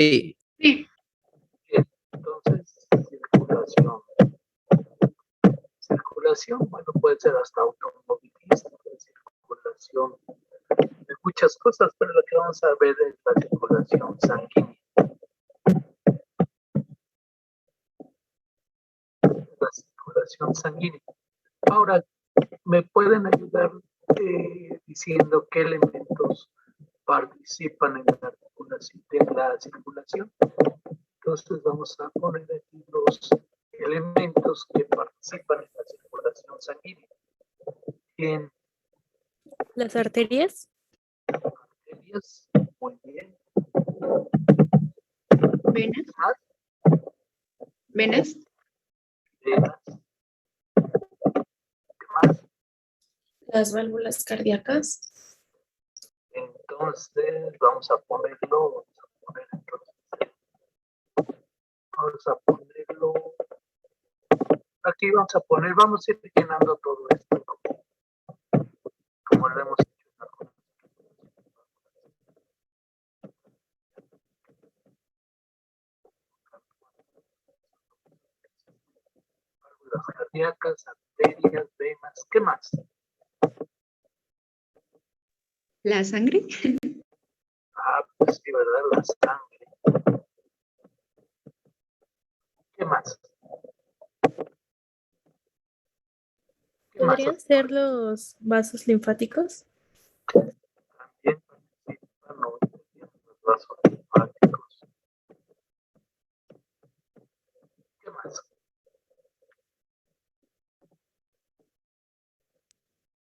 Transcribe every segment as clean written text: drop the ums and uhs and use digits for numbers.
Sí. Sí. Bien, entonces, circulación. Circulación, bueno, puede ser hasta automovilística, circulación de muchas cosas, pero lo que vamos a ver es la circulación sanguínea. La circulación sanguínea. Ahora, ¿me pueden ayudar diciendo qué elementos participan en la circulación? Entonces vamos a poner aquí los elementos que participan en la circulación sanguínea. En Las arterias. arterias, muy bien. Venas. ¿Más? Venas. Venas. ¿Qué más? Las válvulas cardíacas. Entonces vamos a ponerlo, aquí vamos a poner, vamos a ir llenando todo esto como lo hemos hecho en algunos. Válvulas cardíacas, arterias, venas, ¿qué más? La sangre. Ah, pues sí, ¿verdad? La sangre. ¿Qué más? ¿Qué más? ¿Podrían ser los vasos linfáticos? También participan los vasos linfáticos. ¿Qué más?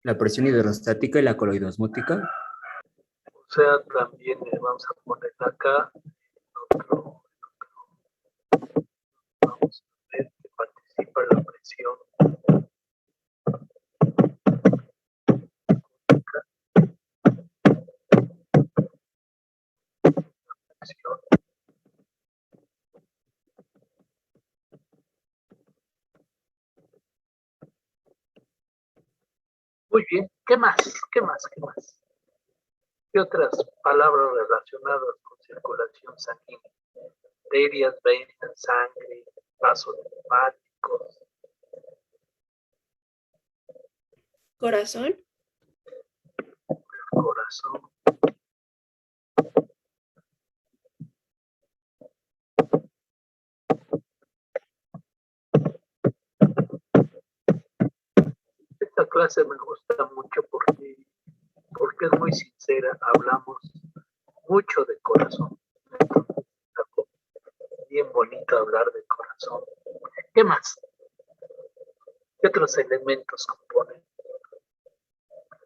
La presión hidrostática y la coloidosmótica. O sea, también vamos a poner acá otro. Vamos a ver que participa la presión. Muy bien, ¿qué más? ¿Qué más? ¿Qué más? ¿Qué otras palabras relacionadas con circulación sanguínea? Arterias, venas, sangre, vasos linfáticos, Corazón. corazón. Esta clase me gusta mucho porque es muy sincera, hablamos mucho de corazón. Entonces, bien bonito hablar de corazón. ¿Qué más? ¿Qué otros elementos componen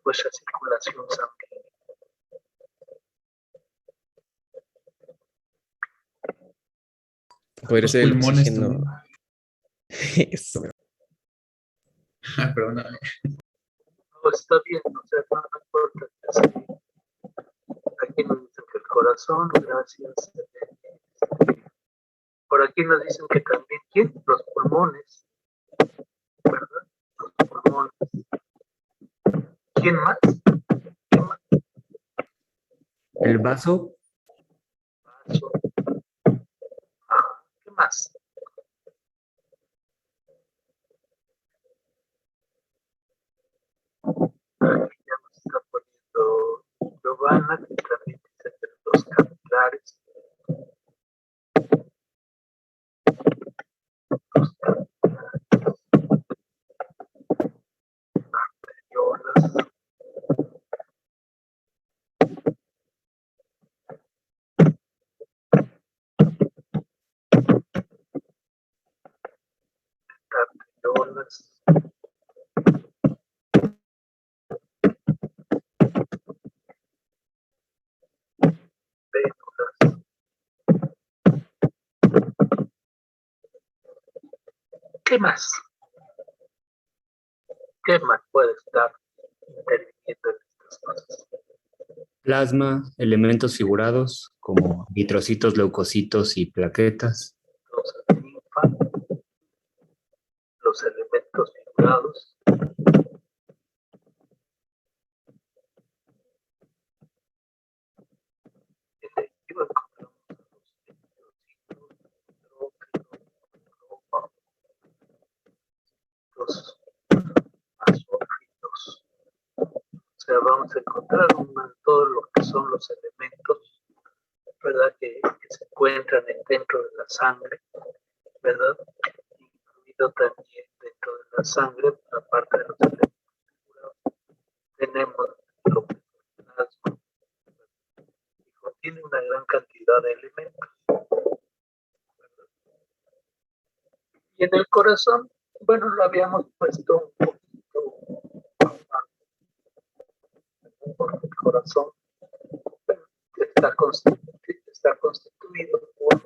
nuestra circulación sanguínea? Podría Los ser el pulmones oxígeno. también. Eso. Perdóname. No, está bien, o sea, no importa. Aquí nos dicen que el corazón, gracias. Por aquí nos dicen que también, ¿quién? Los pulmones, ¿verdad? Los pulmones. ¿Quién más? ¿Quién más? El vaso. Vaso. ¿Qué más? Aquí ya nos está poniendo Giovanna, que también dice que los capilares. Los capilares. Arteriolas. Arteriolas. Vénulas. ¿Qué más? ¿Qué más puede estar interviniendo en estas cosas? Plasma, elementos figurados como eritrocitos, leucocitos y plaquetas. Los linfa, los elementos figurados, en el libro encontramos vamos a encontrar todo lo que son los elementos, ¿verdad? Que se encuentran dentro de la sangre, ¿verdad? Incluido también dentro de la sangre, aparte de los elementos, tenemos lo que es el plasma, y contiene una gran cantidad de elementos, ¿verdad? Y en el corazón, bueno, lo habíamos puesto un poquito aparte, porque el corazón está constituido pues, por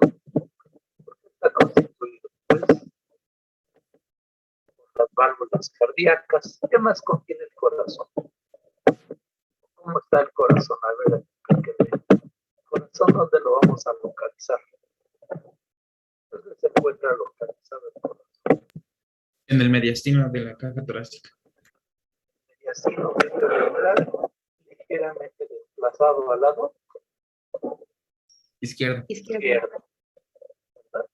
las válvulas cardíacas. ¿Qué más contiene el corazón? ¿Cómo está el corazón? A ver, explíquenme. ¿El corazón dónde lo vamos a localizar? ¿Dónde se encuentra localizado el corazón? En el mediastino de la caja torácica. Mediastino ventricular, ligeramente desplazado al lado Izquierda. izquierdo, ¿verdad?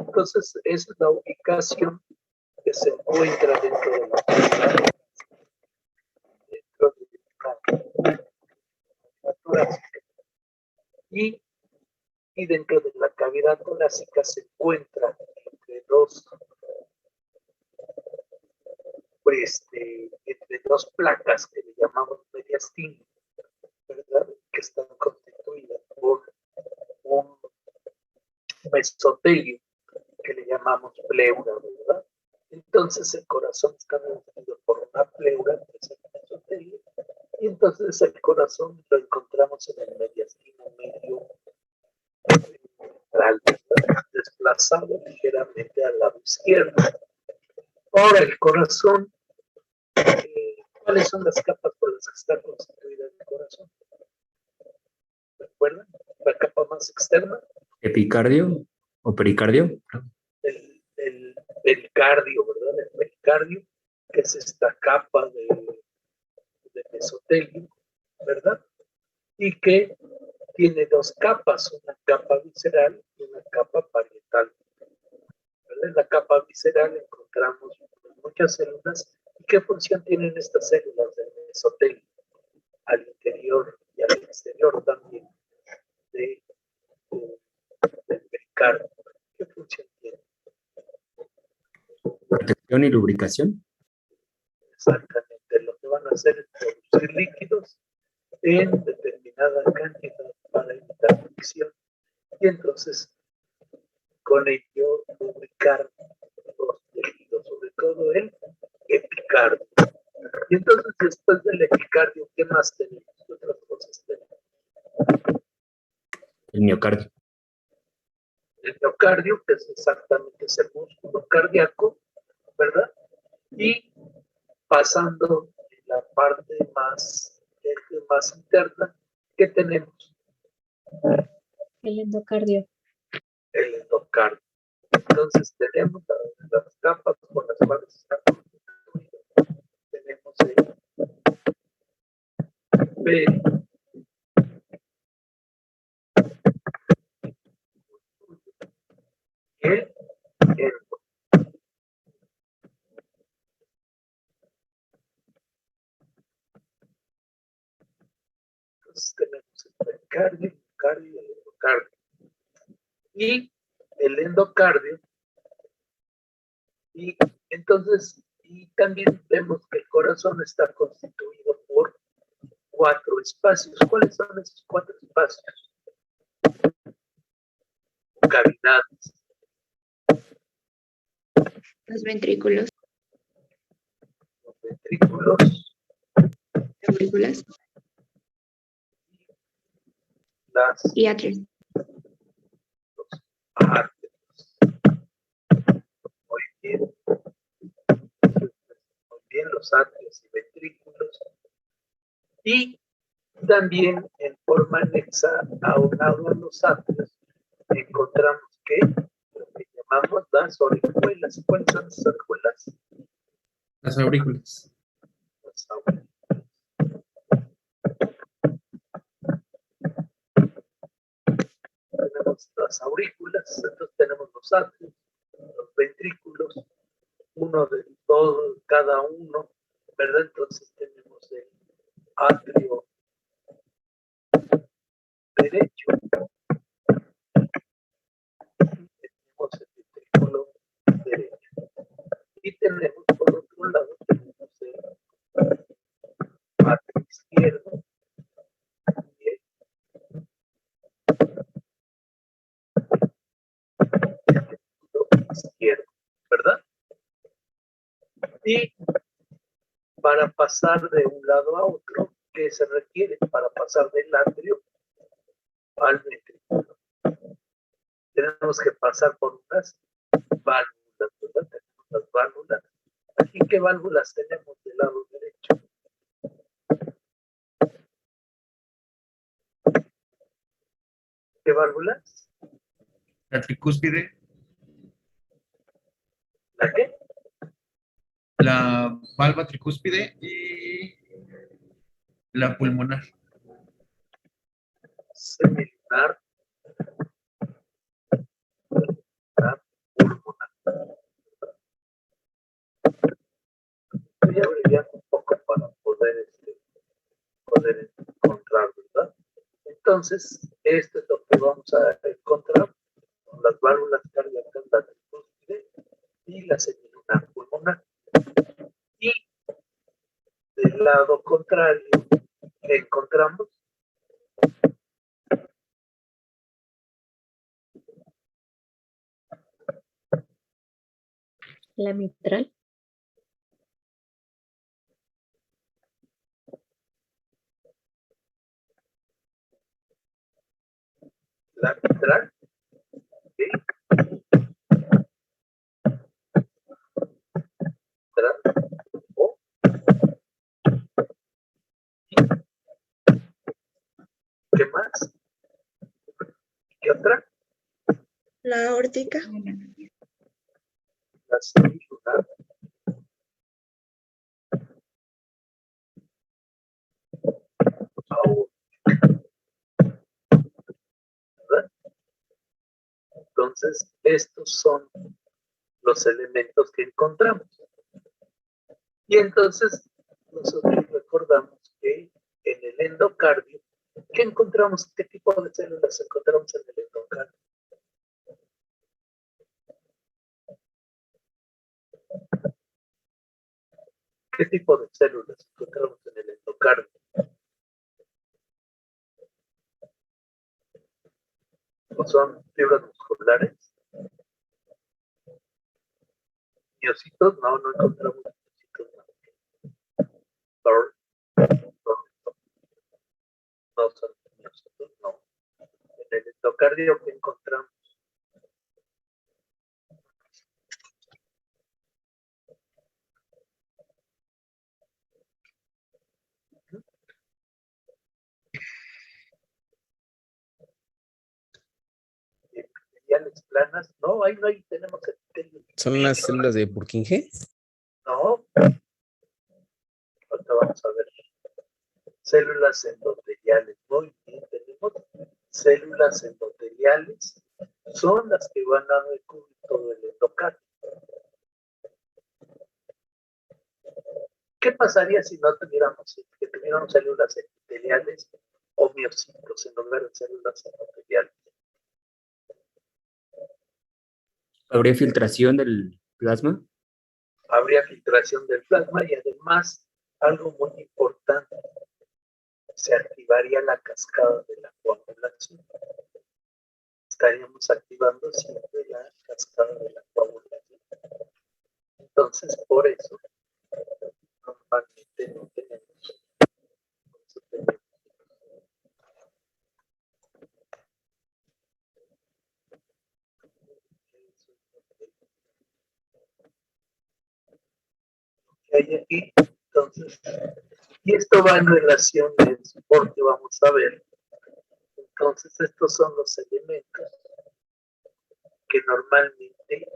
Entonces, esa es la ubicación que se encuentra dentro de la cavidad, dentro de la cavidad torácica. Y dentro de la cavidad torácica se encuentra entre dos placas que le llamamos mediastino, ¿verdad? Que están constituidas por un mesotelio que le llamamos pleura, ¿verdad? Entonces el corazón está constituido por una pleura, que es el mesotelio, y entonces el corazón lo encontramos en el mediastino medio central, ¿verdad? Desplazado ligeramente al lado izquierdo. Ahora el corazón, ¿cuáles son las capas por las que está constituido el corazón? ¿Recuerdan? La capa más externa. Epicardio o pericardio. El pericardio, ¿verdad? El pericardio, que es esta capa de mesotelio, ¿verdad? Y que tiene dos capas, una capa visceral y una capa parietal. ¿Verdad? En la capa visceral encontramos muchas células. ¿Y qué función tienen estas células del mesotelio? Al interior y al exterior también del pericardio. ¿Qué función tienen? Protección y lubricación. Exactamente, lo que van a hacer es producir líquidos en determinada cantidad para evitar fricción y entonces con ello lubricar los tejidos, sobre todo el epicardio. Y entonces después del epicardio, ¿qué más tenemos? ¿Qué otras cosas tenemos? El miocardio. El miocardio, que es exactamente ese músculo cardíaco, ¿verdad? Y pasando en la parte más interna, ¿qué tenemos? El endocardio. El endocardio. Entonces tenemos las capas por las cuales está constituido. Tenemos el endo. Entonces tenemos el pericardio, el cardio y el endocardio. Y el endocardio, y entonces, y también vemos que el corazón está constituido por 4 espacios. ¿Cuáles son esos 4 espacios? Cavidades. Los ventrículos, Los ventrículos, aurículas las y atrios. arterias. Muy bien. Muy bien, los atrios y ventrículos. Y también en forma anexa, aunado a los atrios, encontramos que lo que llamamos las orihuelas. ¿Cuáles son las orihuelas? Las aurículas. Las aurículas. Tenemos las aurículas, entonces tenemos los atrios, los ventrículos, uno de todos, cada uno, ¿verdad? Entonces tenemos el atrio derecho. Tenemos el ventrículo derecho. Y tenemos por otro lado, tenemos el atrio izquierdo. Y el ventrículo izquierdo, ¿verdad? Y para pasar de un lado a otro, ¿qué se requiere para pasar del atrio al ventrículo? Tenemos que pasar por unas válvulas, ¿verdad? Tenemos las válvulas. Aquí, ¿qué válvulas tenemos del lado derecho? ¿Qué válvulas? La tricúspide, ¿La qué? la valva tricúspide y la pulmonar. Semilunar, pulmonar. Voy a abreviar un poco para poder encontrar, ¿verdad? Entonces, esto es lo que vamos a encontrar con las válvulas cardíacas, la tricúspide y la semilunar pulmonar. Y del lado contrario, ¿qué encontramos? La mitral. La mitral. ¿Sí? Mitral. O, ¿qué más? ¿Qué otra? La aórtica. La semilunar. ¿Verdad? Entonces, estos son los elementos que encontramos. Y entonces, nosotros recordamos que en el endocardio, ¿qué encontramos? ¿Qué tipo de células encontramos en el endocardio? ¿Qué tipo de células encontramos en el endocardio? ¿O son fibras musculares? ¿Miocitos? No, no encontramos miocitos. No son miocitos, no. En el endocardio, ¿qué encontramos? Epiteliales planas. No, ahí no, ahí tenemos epitelio. ¿Son las células de Purkinje? No. Ahorita vamos a ver. Células endoteliales. Muy bien, tenemos células endoteliales. Son las que van a recubrir todo el endocardio. ¿Qué pasaría si no tuviéramos, que tuviéramos células epiteliales o miocitos en lugar de células endoteliales? ¿Habría filtración del plasma? Habría filtración del plasma y además, algo muy importante, se activaría la cascada de la coagulación. Estaríamos activando siempre la cascada de la coagulación. Entonces, por eso, normalmente no tenemos. Por eso tenemos. ¿Qué hay aquí? Entonces, y esto va en relación de porque vamos a ver. Entonces, estos son los elementos que normalmente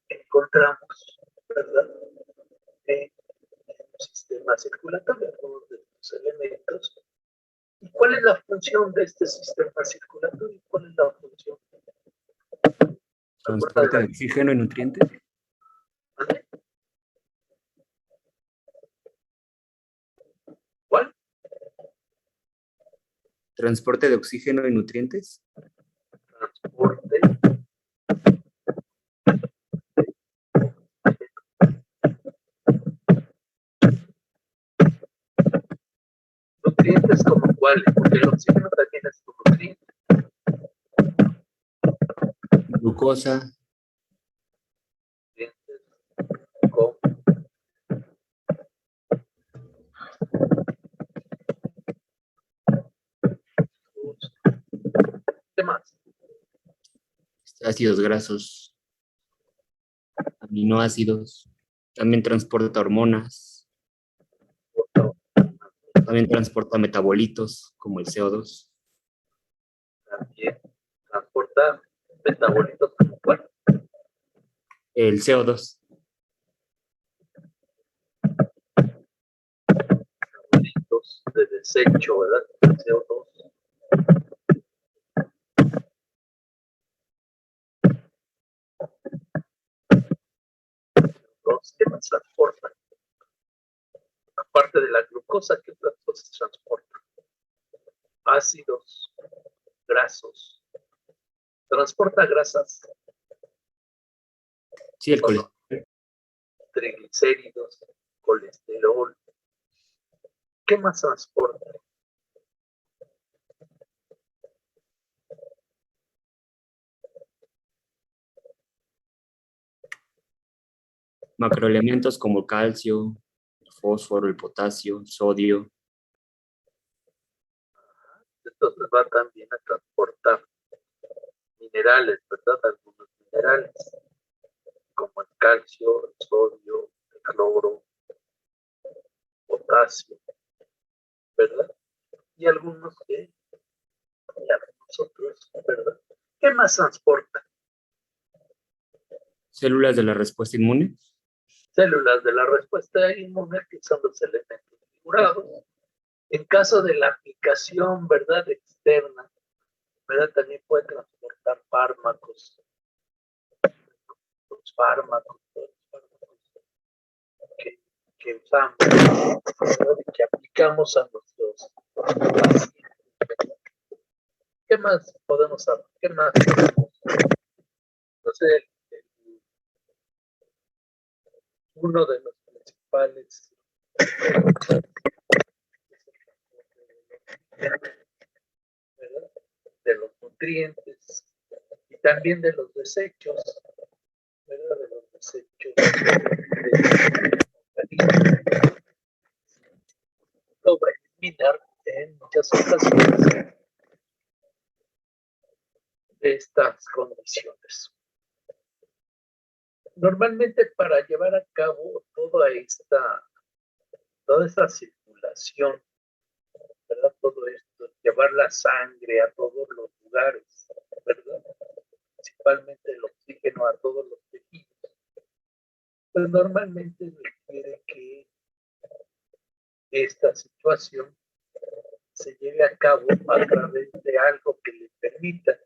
encontramos, ¿verdad? En el sistema circulatorio, algunos de estos elementos. ¿Y cuál es la función de este sistema circulatorio? ¿Cuál es la función? ¿Transporte de oxígeno y nutrientes? ¿Cuál? Transporte de oxígeno y nutrientes. Transporte. Nutrientes como cuáles, porque el oxígeno también es un nutriente. Glucosa. Nutrientes como ¿qué más? Ácidos grasos. Aminoácidos. También transporta hormonas. También transporta metabolitos como el CO2. También transporta metabolitos como cuáles. El CO2. Metabolitos de desecho, ¿verdad? CO2. ¿Qué más transporta? Aparte de la glucosa, ¿qué otras cosas transporta? Ácidos grasos. Transporta grasas, Sí, el colesterol. triglicéridos, colesterol. ¿Qué más transporta? Macroelementos como el calcio, el fósforo, el potasio, el sodio. Entonces va también a transportar minerales, ¿verdad? Algunos minerales, como el calcio, el sodio, el cloro, potasio, ¿verdad? Y algunos que, y algunos otros, ¿verdad? ¿Qué más transporta? Células de la respuesta inmune. Células de la respuesta inmune, que son los elementos figurados. En caso de la aplicación, ¿verdad? Externa, ¿verdad? También puede transportar fármacos, los fármacos que usamos, ¿verdad? Y que aplicamos a nuestros pacientes. ¿Qué más podemos saber? ¿Qué más podemos? Entonces, uno de los principales ¿verdad? De los nutrientes y también de los desechos, ¿verdad? De los desechos del organismo. Lo va a eliminar en muchas ocasiones de estas condiciones. Normalmente para llevar a cabo toda esta circulación, ¿verdad? Todo esto, llevar la sangre a todos los lugares, ¿verdad? Principalmente el oxígeno a todos los tejidos, pues normalmente requiere que esta situación se lleve a cabo a través de algo que le permita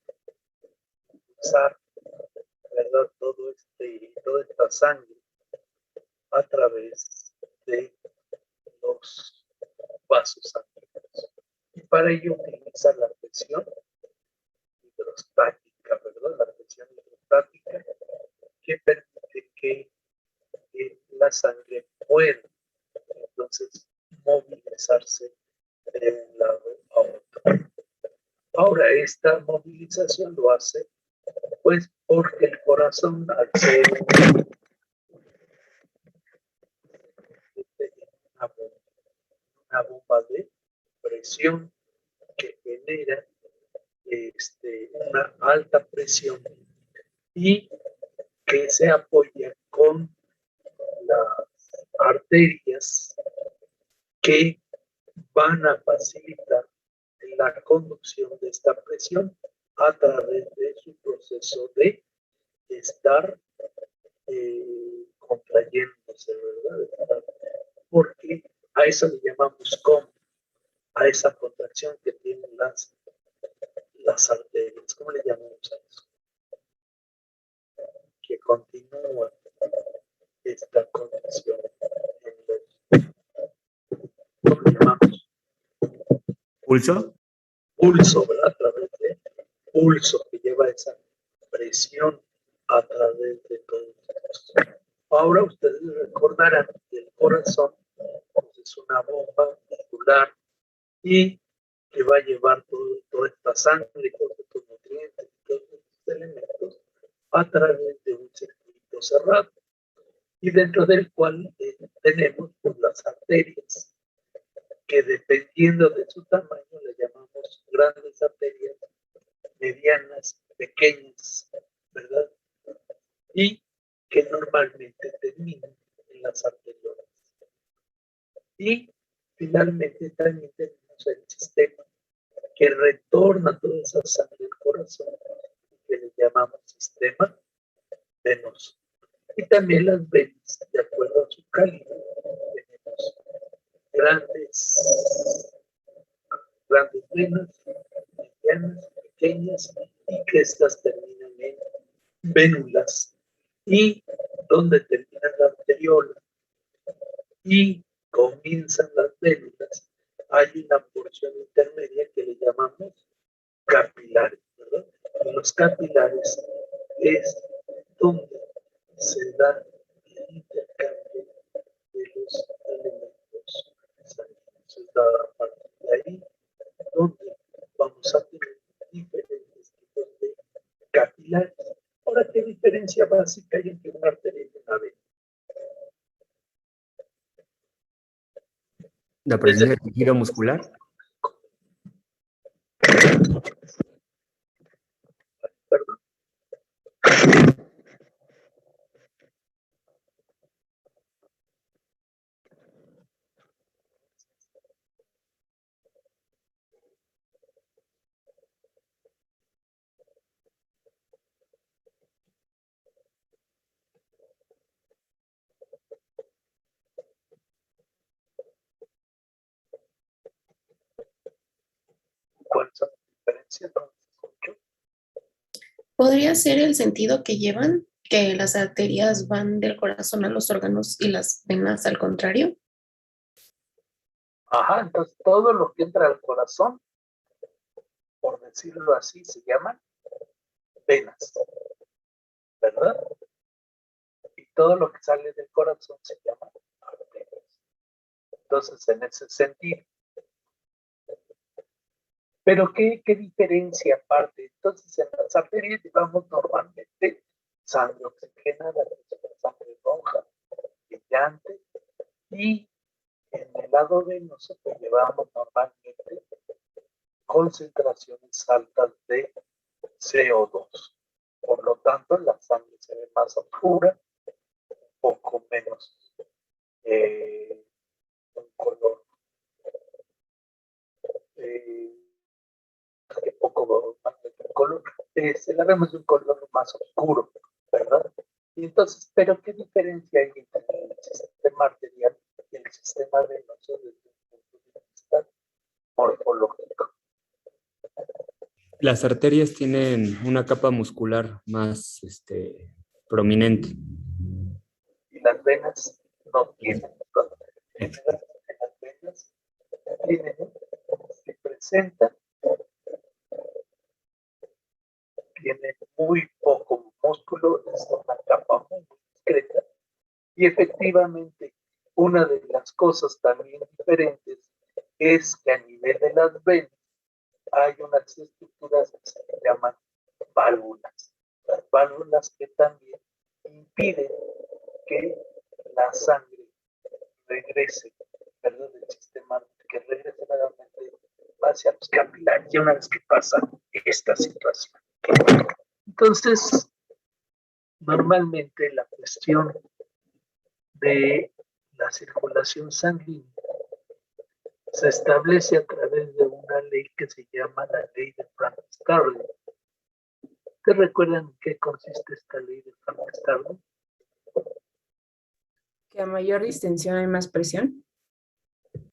usar, ¿verdad? Toda esta sangre a través de los vasos sanguíneos. Y para ello utiliza la presión hidrostática, ¿verdad? La presión hidrostática que permite que la sangre pueda entonces movilizarse de un lado a otro. Ahora, esta movilización lo hace pues porque el corazón, al ser una bomba de presión que genera una alta presión y que se apoya con las arterias que van a facilitar la conducción de esta presión a través de su proceso de estar contrayéndose, ¿verdad? Porque a eso le llamamos como a esa contracción que tienen las arterias. ¿Cómo le llamamos a eso? Que continúa esta contracción en los, ¿cómo le llamamos? Pulso. pulso, ¿verdad? A través de pulso que lleva esa presión a través de todo esto. Ahora ustedes recordarán que el corazón pues, es una bomba muscular y que va a llevar toda esta sangre, todos estos nutrientes, todos estos elementos a través de un circuito cerrado y dentro del cual tenemos pues, las arterias que dependiendo de su tamaño le llamamos grandes arterias, medianas, pequeñas, ¿verdad? Y que normalmente terminan en las arteriolas. Y finalmente también tenemos el sistema que retorna toda esa sangre al corazón, que le llamamos sistema venoso. Y también las venas, de acuerdo a su calibre, tenemos grandes venas, medianas, pequeñas, y que estas terminan en vénulas. Y donde terminan la arteriola y comienzan las vénulas, hay una porción intermedia que le llamamos capilares, ¿verdad? Y los capilares es donde se da el intercambio de los elementos sanguíneos. Es a partir de ahí donde vamos a tener diferentes tipos de capilares. Ahora, ¿qué diferencia básica hay entre una arteria y una vena? La presencia de tejido muscular. Perdón. ¿Cuáles son las diferencias? No escucho. ¿Podría ser el sentido que llevan, que las arterias van del corazón a los órganos y las venas al contrario? Ajá, entonces todo lo que entra al corazón, por decirlo así, se llaman venas, ¿verdad? Y todo lo que sale del corazón se llama arterias. Entonces, en ese sentido. Pero ¿qué diferencia aparte? Entonces, en las arterias llevamos normalmente sangre oxigenada, sangre roja, brillante, y en el lado venoso pues, llevamos normalmente concentraciones altas de CO2. Por lo tanto, la sangre se ve más oscura, un poco menos un color poco más de color, se la vemos de un color más oscuro, ¿verdad? Y entonces, ¿pero qué diferencia hay entre el sistema arterial y el sistema venoso desde un punto de vista morfológico? Las arterias tienen una capa muscular más prominente. Y las venas no tienen. En las venas se presentan, tienen muy poco músculo, es una capa muy discreta. Y efectivamente, una de las cosas también diferentes es que a nivel de las venas hay unas estructuras que se llaman válvulas. Las válvulas que también impiden que la sangre regrese, perdón, del sistema, que regrese nuevamente hacia los capilares, y una vez que pasa esta situación. Entonces, normalmente la cuestión de la circulación sanguínea se establece a través de una ley que se llama la ley de Frank-Starling. ¿Ustedes recuerdan en qué consiste esta ley de Frank-Starling? Que a mayor distensión hay más presión.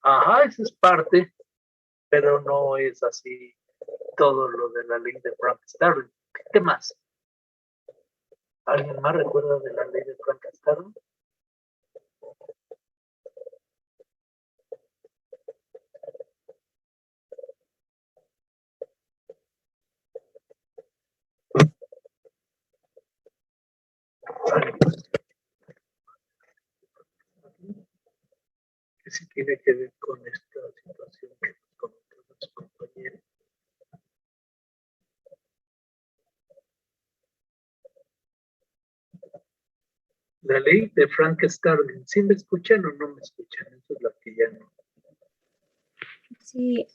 Ajá, esa es parte, pero no es así todo lo de la ley de Frank-Starling. ¿Qué más? ¿Alguien más recuerda de la ley de Frank-Starling? tiene que ver con esta situación que nos comentó nuestro compañero. La ley de Frank Starling. ¿Sí me escuchan o no me escuchan? Eso es lo que ya no. Sí,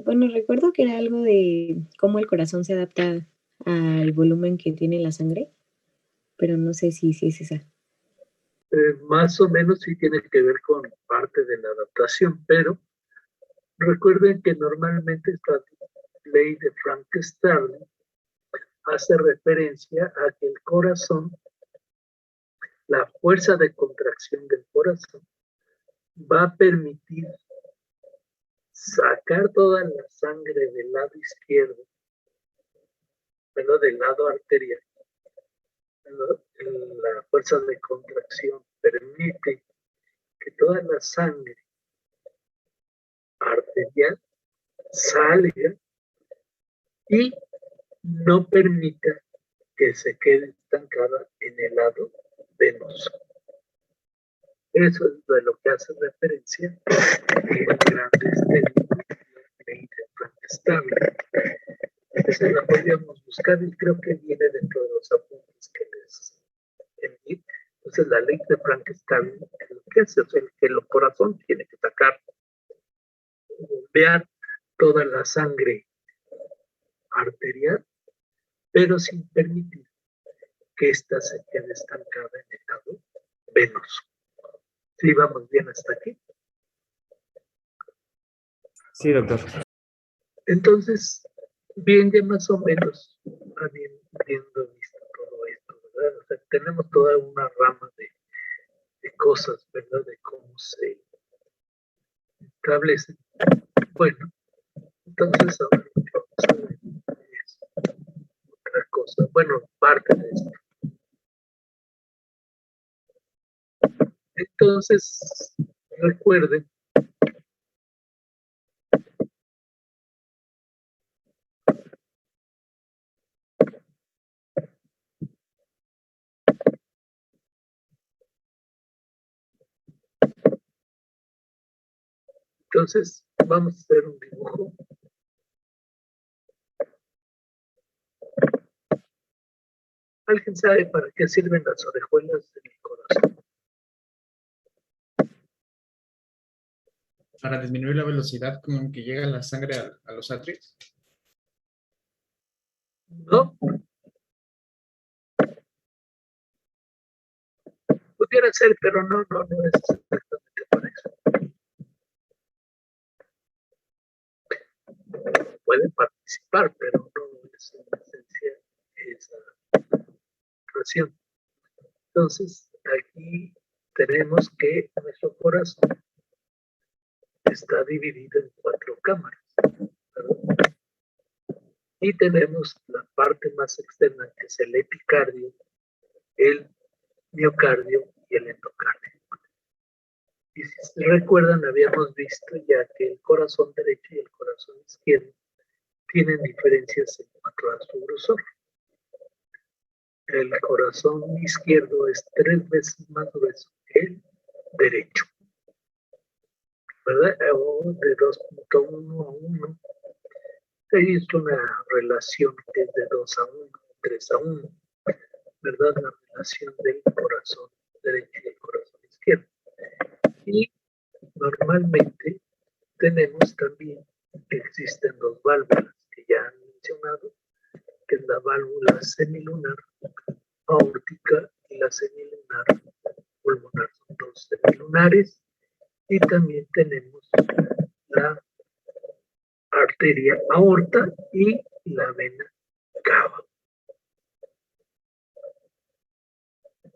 bueno, recuerdo que era algo de cómo el corazón se adapta al volumen que tiene la sangre, pero no sé si es esa. Más o menos sí tiene que ver con parte de la adaptación, pero recuerden que normalmente esta ley de Frank Starling hace referencia a que el corazón, la fuerza de contracción del corazón, va a permitir sacar toda la sangre del lado izquierdo, ¿verdad? Del lado arterial. La fuerza de contracción permite que toda la sangre arterial salga y no permita que se quede estancada en el lado venoso. Eso es de lo que hace referencia el grandes términos de Frank Starling. Esa la podríamos buscar y creo que viene dentro de los apuntes que les envié. Entonces la ley de Frank Starling lo que hace es que el corazón tiene que sacar, bombear toda la sangre arterial, pero sin permitir que ésta se quede estancada en el lado venoso. ¿Sí vamos bien hasta aquí? Sí, doctor. Entonces, bien, ya más o menos habiendo visto todo esto, ¿verdad? O sea, tenemos toda una rama de cosas, ¿verdad? De cómo se establece. Bueno, entonces ahora lo que vamos a ver es otra cosa. Bueno, parte de esto. Entonces, recuerden entonces vamos a hacer un dibujo. ¿Alguien sabe para qué sirven las orejuelas del corazón? Para disminuir la velocidad con que llega la sangre a los atrios. ¿No? Pudiera ser, pero no es exactamente para eso. Pueden participar, pero no es en esencia esa relación. Entonces, aquí tenemos que nuestro corazón está dividido en 4 cámaras, ¿verdad? Y tenemos la parte más externa, que es el epicardio, el miocardio y el endocardio. Y si se recuerdan, habíamos visto ya que el corazón derecho y el corazón izquierdo tienen diferencias en cuanto a su grosor. El corazón izquierdo es 3 veces más grueso que el derecho, ¿verdad? O de 2.1 a 1. Ahí es una relación que es de 2 a 1, 3 a 1, ¿verdad? La relación del corazón derecho y el corazón izquierdo. Y normalmente tenemos también que existen 2 válvulas que ya han mencionado, que es la válvula semilunar aórtica y la semilunar pulmonar. Son 2 semilunares. Y también tenemos la arteria aorta y la vena cava.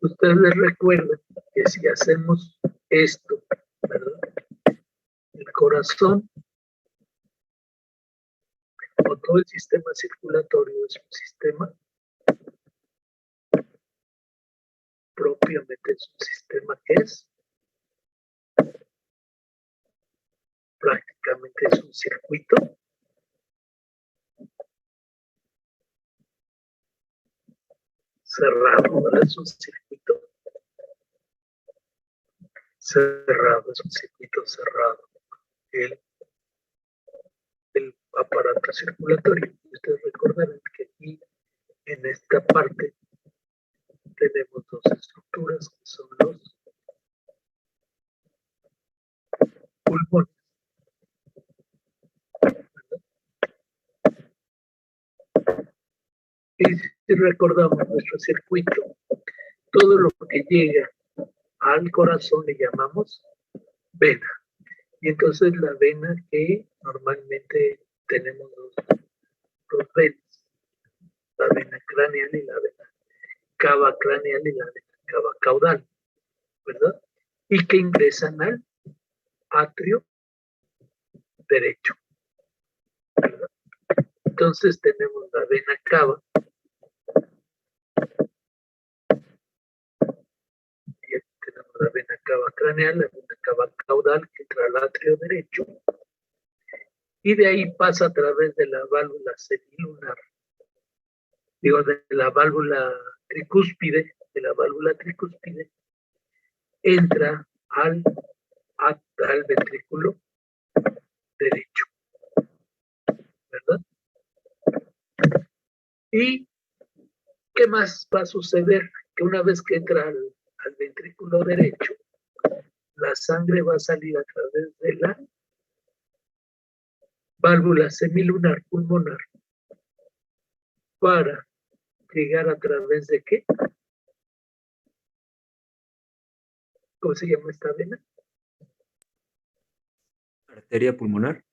Ustedes recuerdan que si hacemos esto, ¿verdad? El corazón o todo el sistema circulatorio es un sistema propiamente, es un sistema que es prácticamente es un circuito cerrado, ¿verdad? Es un circuito cerrado, es un circuito cerrado. El aparato circulatorio. Ustedes recordarán que aquí, en esta parte, tenemos dos estructuras que son los pulmones. Y si recordamos nuestro circuito, todo lo que llega al corazón le llamamos vena. Y entonces la vena que normalmente tenemos dos venas, la vena craneal y la vena cava craneal y la vena cava caudal, ¿verdad? Y que ingresan al atrio derecho, ¿verdad? Entonces tenemos la vena cava, y aquí tenemos la vena cava craneal, la vena cava caudal que entra al atrio derecho, y de ahí pasa a través de la válvula semilunar, de la válvula tricúspide, entra al ventrículo derecho, ¿verdad? ¿Y qué más va a suceder? Que una vez que entra al ventrículo derecho, la sangre va a salir a través de la válvula semilunar pulmonar para llegar a través de ¿qué? ¿Cómo se llama esta vena? Arteria pulmonar.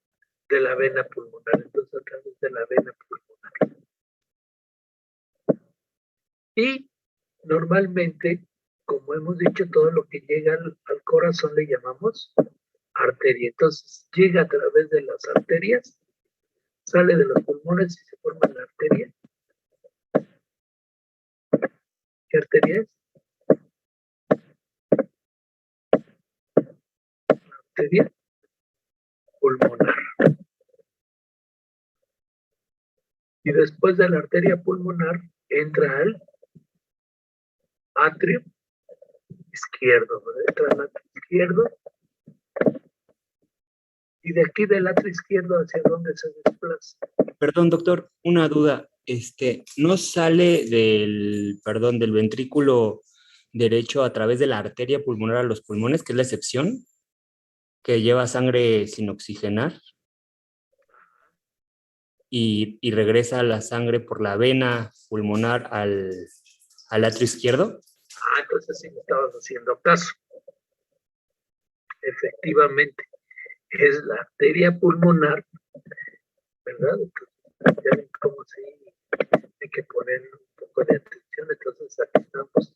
De la vena pulmonar, entonces a través de la vena pulmonar. Y normalmente, como hemos dicho, todo lo que llega al corazón le llamamos arteria. Entonces llega a través de las arterias, sale de los pulmones y se forma la arteria. ¿Qué arteria es? La arteria pulmonar. Y después de la arteria pulmonar entra al atrio izquierdo, ¿verdad? Entra al atrio izquierdo. Y de aquí del atrio izquierdo, ¿hacia dónde se desplaza? Perdón, doctor, una duda. ¿No sale del ventrículo derecho a través de la arteria pulmonar a los pulmones, que es la excepción, que lleva sangre sin oxigenar? Y regresa la sangre por la vena pulmonar al atrio izquierdo. Entonces sí me estabas haciendo caso. Efectivamente, es la arteria pulmonar, ¿verdad? Entonces, ya ven cómo sí hay que poner un poco de atención. Entonces aquí estamos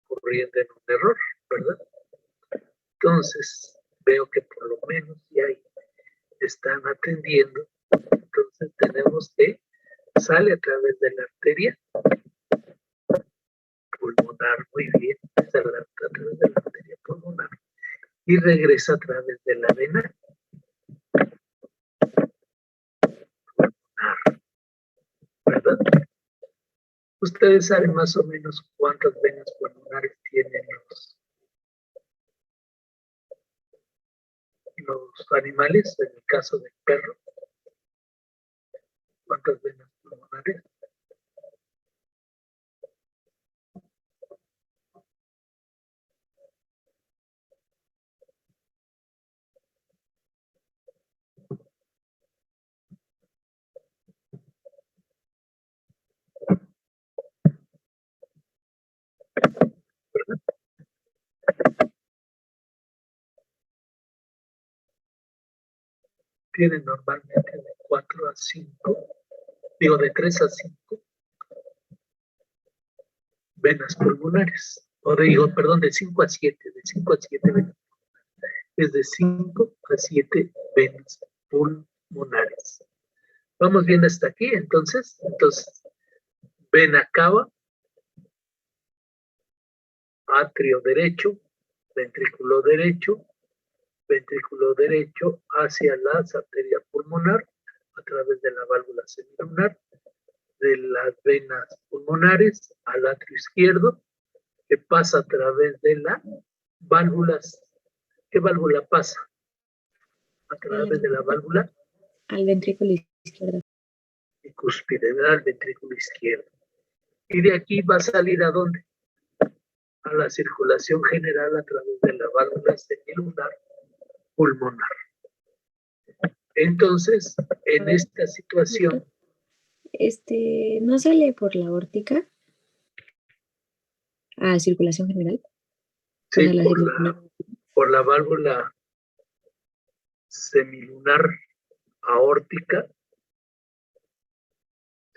corriendo en un error, ¿verdad? Entonces veo que por lo menos ya están atendiendo. Entonces tenemos que sale a través de la arteria pulmonar, muy bien, sale a través de la arteria pulmonar y regresa a través de la vena pulmonar, ¿verdad? Ustedes saben más o menos cuántas venas pulmonares tienen los animales, en el caso del perro. ¿Cuántas venas pulmonares? ¿Verdad? Tienen normalmente de 4 a 5, de 3 a 5 venas pulmonares. De 5 a 7, de 5 a 7 venas. Es de 5 a 7 venas pulmonares. Vamos bien hasta aquí, entonces vena cava, atrio derecho, ventrículo derecho hacia la arteria pulmonar a través de la válvula semilunar, de las venas pulmonares al atrio izquierdo, que pasa a través de las válvulas ¿Qué válvula pasa? A través de la válvula al ventrículo izquierdo. bicúspide, ¿verdad? Al ventrículo izquierdo. Y de aquí va a salir ¿a dónde? A la circulación general a través de la válvula semilunar pulmonar. Entonces, en esta situación, ¿no sale por la aórtica? A circulación general. sí, Para la por la válvula semilunar aórtica,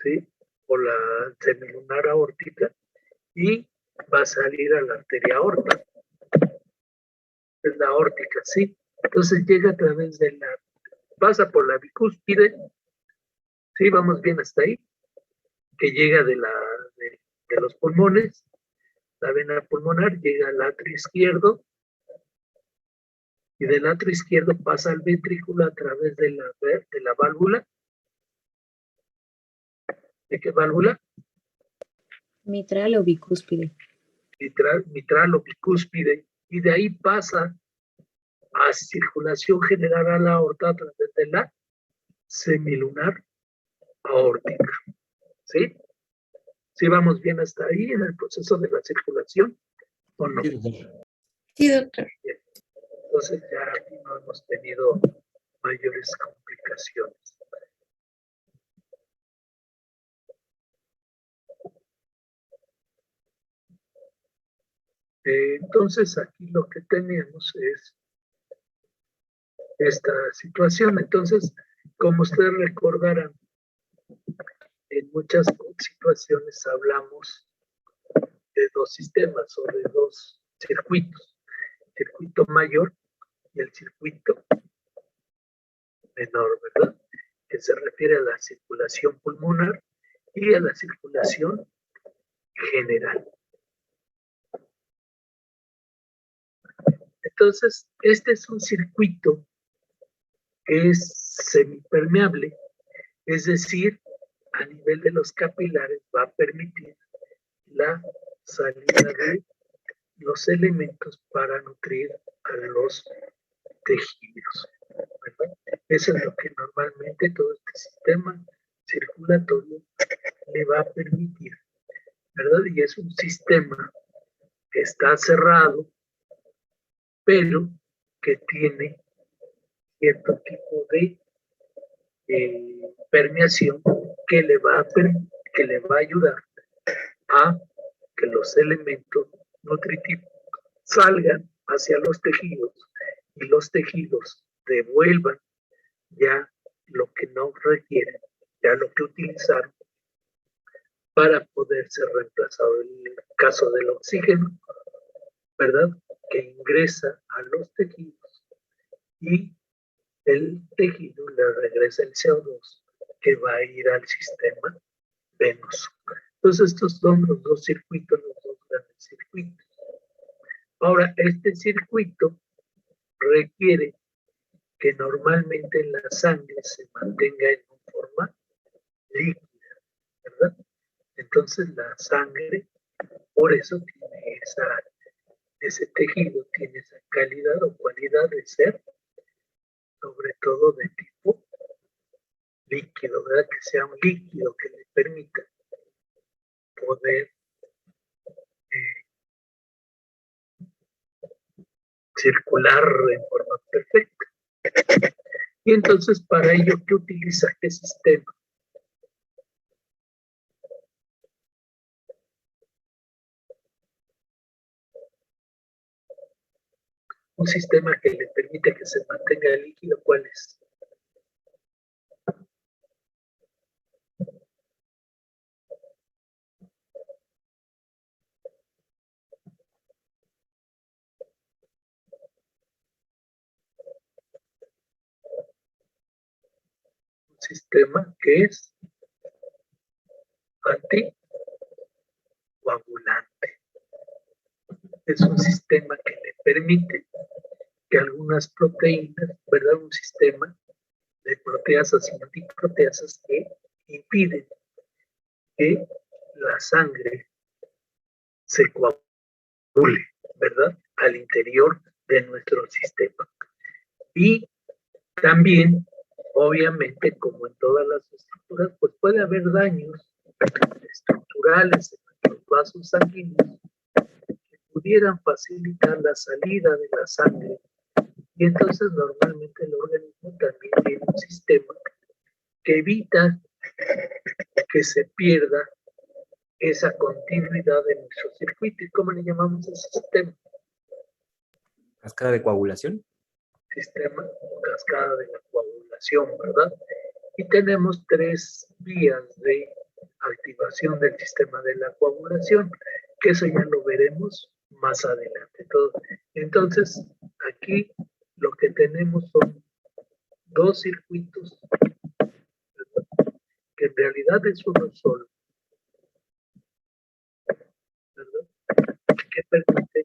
¿sí? Por la semilunar aórtica, y va a salir a la arteria aorta. Es la aórtica, ¿sí? Entonces llega a través de pasa por la bicúspide, ¿sí? Vamos bien hasta ahí, que llega de los pulmones, la vena pulmonar, llega al atrio izquierdo, y del atrio izquierdo pasa al ventrículo a través de la válvula. ¿De qué válvula? Mitral o bicúspide. Mitral o bicúspide, y de ahí pasa a circulación general a la aorta a través de la semilunar aórtica. ¿Sí? ¿Sí vamos bien hasta ahí en el proceso de la circulación o no? Sí, doctor. Bien. Entonces ya aquí no hemos tenido mayores complicaciones. Entonces aquí lo que tenemos es esta situación. Entonces, como ustedes recordarán, en muchas situaciones hablamos de dos sistemas o de dos circuitos, el circuito mayor y el circuito menor, ¿verdad? Que se refiere a la circulación pulmonar y a la circulación general. Entonces, este es un circuito que es semipermeable, es decir, a nivel de los capilares va a permitir la salida de los elementos para nutrir a los tejidos, ¿verdad? Eso es lo que normalmente todo este sistema circulatorio le va a permitir, ¿verdad? Y es un sistema que está cerrado, pero que tiene cierto tipo de permeación que le va a ayudar a que los elementos nutritivos salgan hacia los tejidos y los tejidos devuelvan ya lo que no requieren, ya lo que utilizaron para poder ser reemplazado. En el caso del oxígeno, ¿verdad? Que ingresa a los tejidos y el tejido le regresa el CO2 que va a ir al sistema venoso. Entonces estos son los dos circuitos, los dos grandes circuitos. Ahora, este circuito requiere que normalmente la sangre se mantenga en forma líquida, ¿verdad? Entonces la sangre, por eso tiene ese tejido, tiene esa calidad o cualidad de ser, sobre todo de tipo líquido, ¿verdad? Que sea un líquido que le permita poder circular en forma perfecta. Y entonces, para ello, ¿qué utiliza este sistema? Un sistema que le permite que se mantenga el líquido, ¿cuál es? Un sistema que es anticoagulante. Es un sistema que le permite que algunas proteínas, ¿verdad? Un sistema de proteasas y antiproteasas que impiden que la sangre se coagule, ¿verdad? Al interior de nuestro sistema. Y también, obviamente, como en todas las estructuras, pues puede haber daños estructurales en nuestros vasos sanguíneos que pudieran facilitar la salida de la sangre. Y entonces normalmente el organismo también tiene un sistema que evita que se pierda esa continuidad de nuestro circuito. ¿Y cómo le llamamos a ese sistema? Cascada de coagulación. Sistema o cascada de la coagulación, ¿verdad? Y tenemos 3 vías de activación del sistema de la coagulación, que eso ya lo veremos más adelante. Entonces, aquí lo que tenemos son 2 circuitos, ¿verdad? Que en realidad es uno solo, ¿verdad? Que permite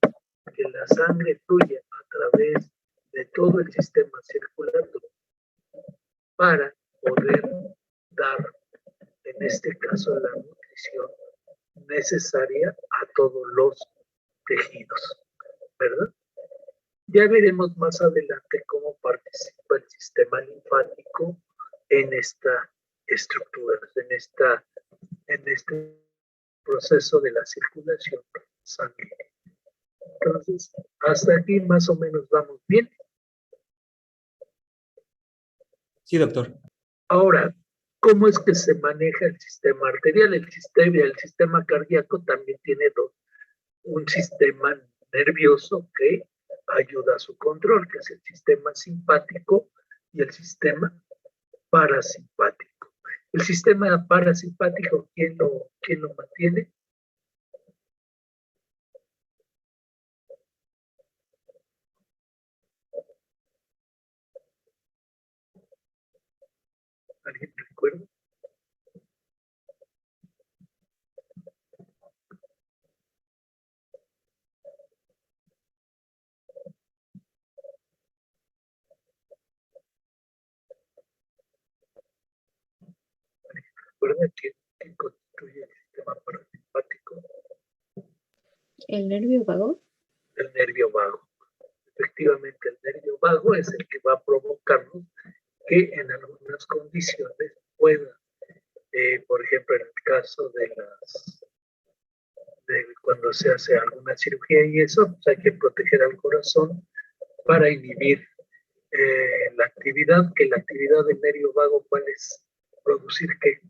que la sangre fluya a través de todo el sistema circulatorio para poder dar, en este caso, la nutrición necesaria a todos los tejidos, ¿verdad? Ya veremos más adelante cómo participa el sistema linfático en esta estructura, en este proceso de la circulación sanguínea. Entonces, hasta aquí más o menos vamos bien. Sí, doctor. Ahora, ¿cómo es que se maneja el sistema arterial? El sistema cardíaco también tiene un sistema nervioso que ayuda a su control, que es el sistema simpático y el sistema parasimpático. El sistema parasimpático, ¿quién lo mantiene? ¿Alguien recuerda? ¿Recuerda quién constituye el sistema parasimpático? ¿El nervio vago? El nervio vago. Efectivamente, el nervio vago es el que va a provocarnos que en algunas condiciones pueda, por ejemplo, en el caso de cuando se hace alguna cirugía y eso, pues hay que proteger al corazón para inhibir la actividad, que la actividad del nervio vago, ¿cuál es? Producir qué?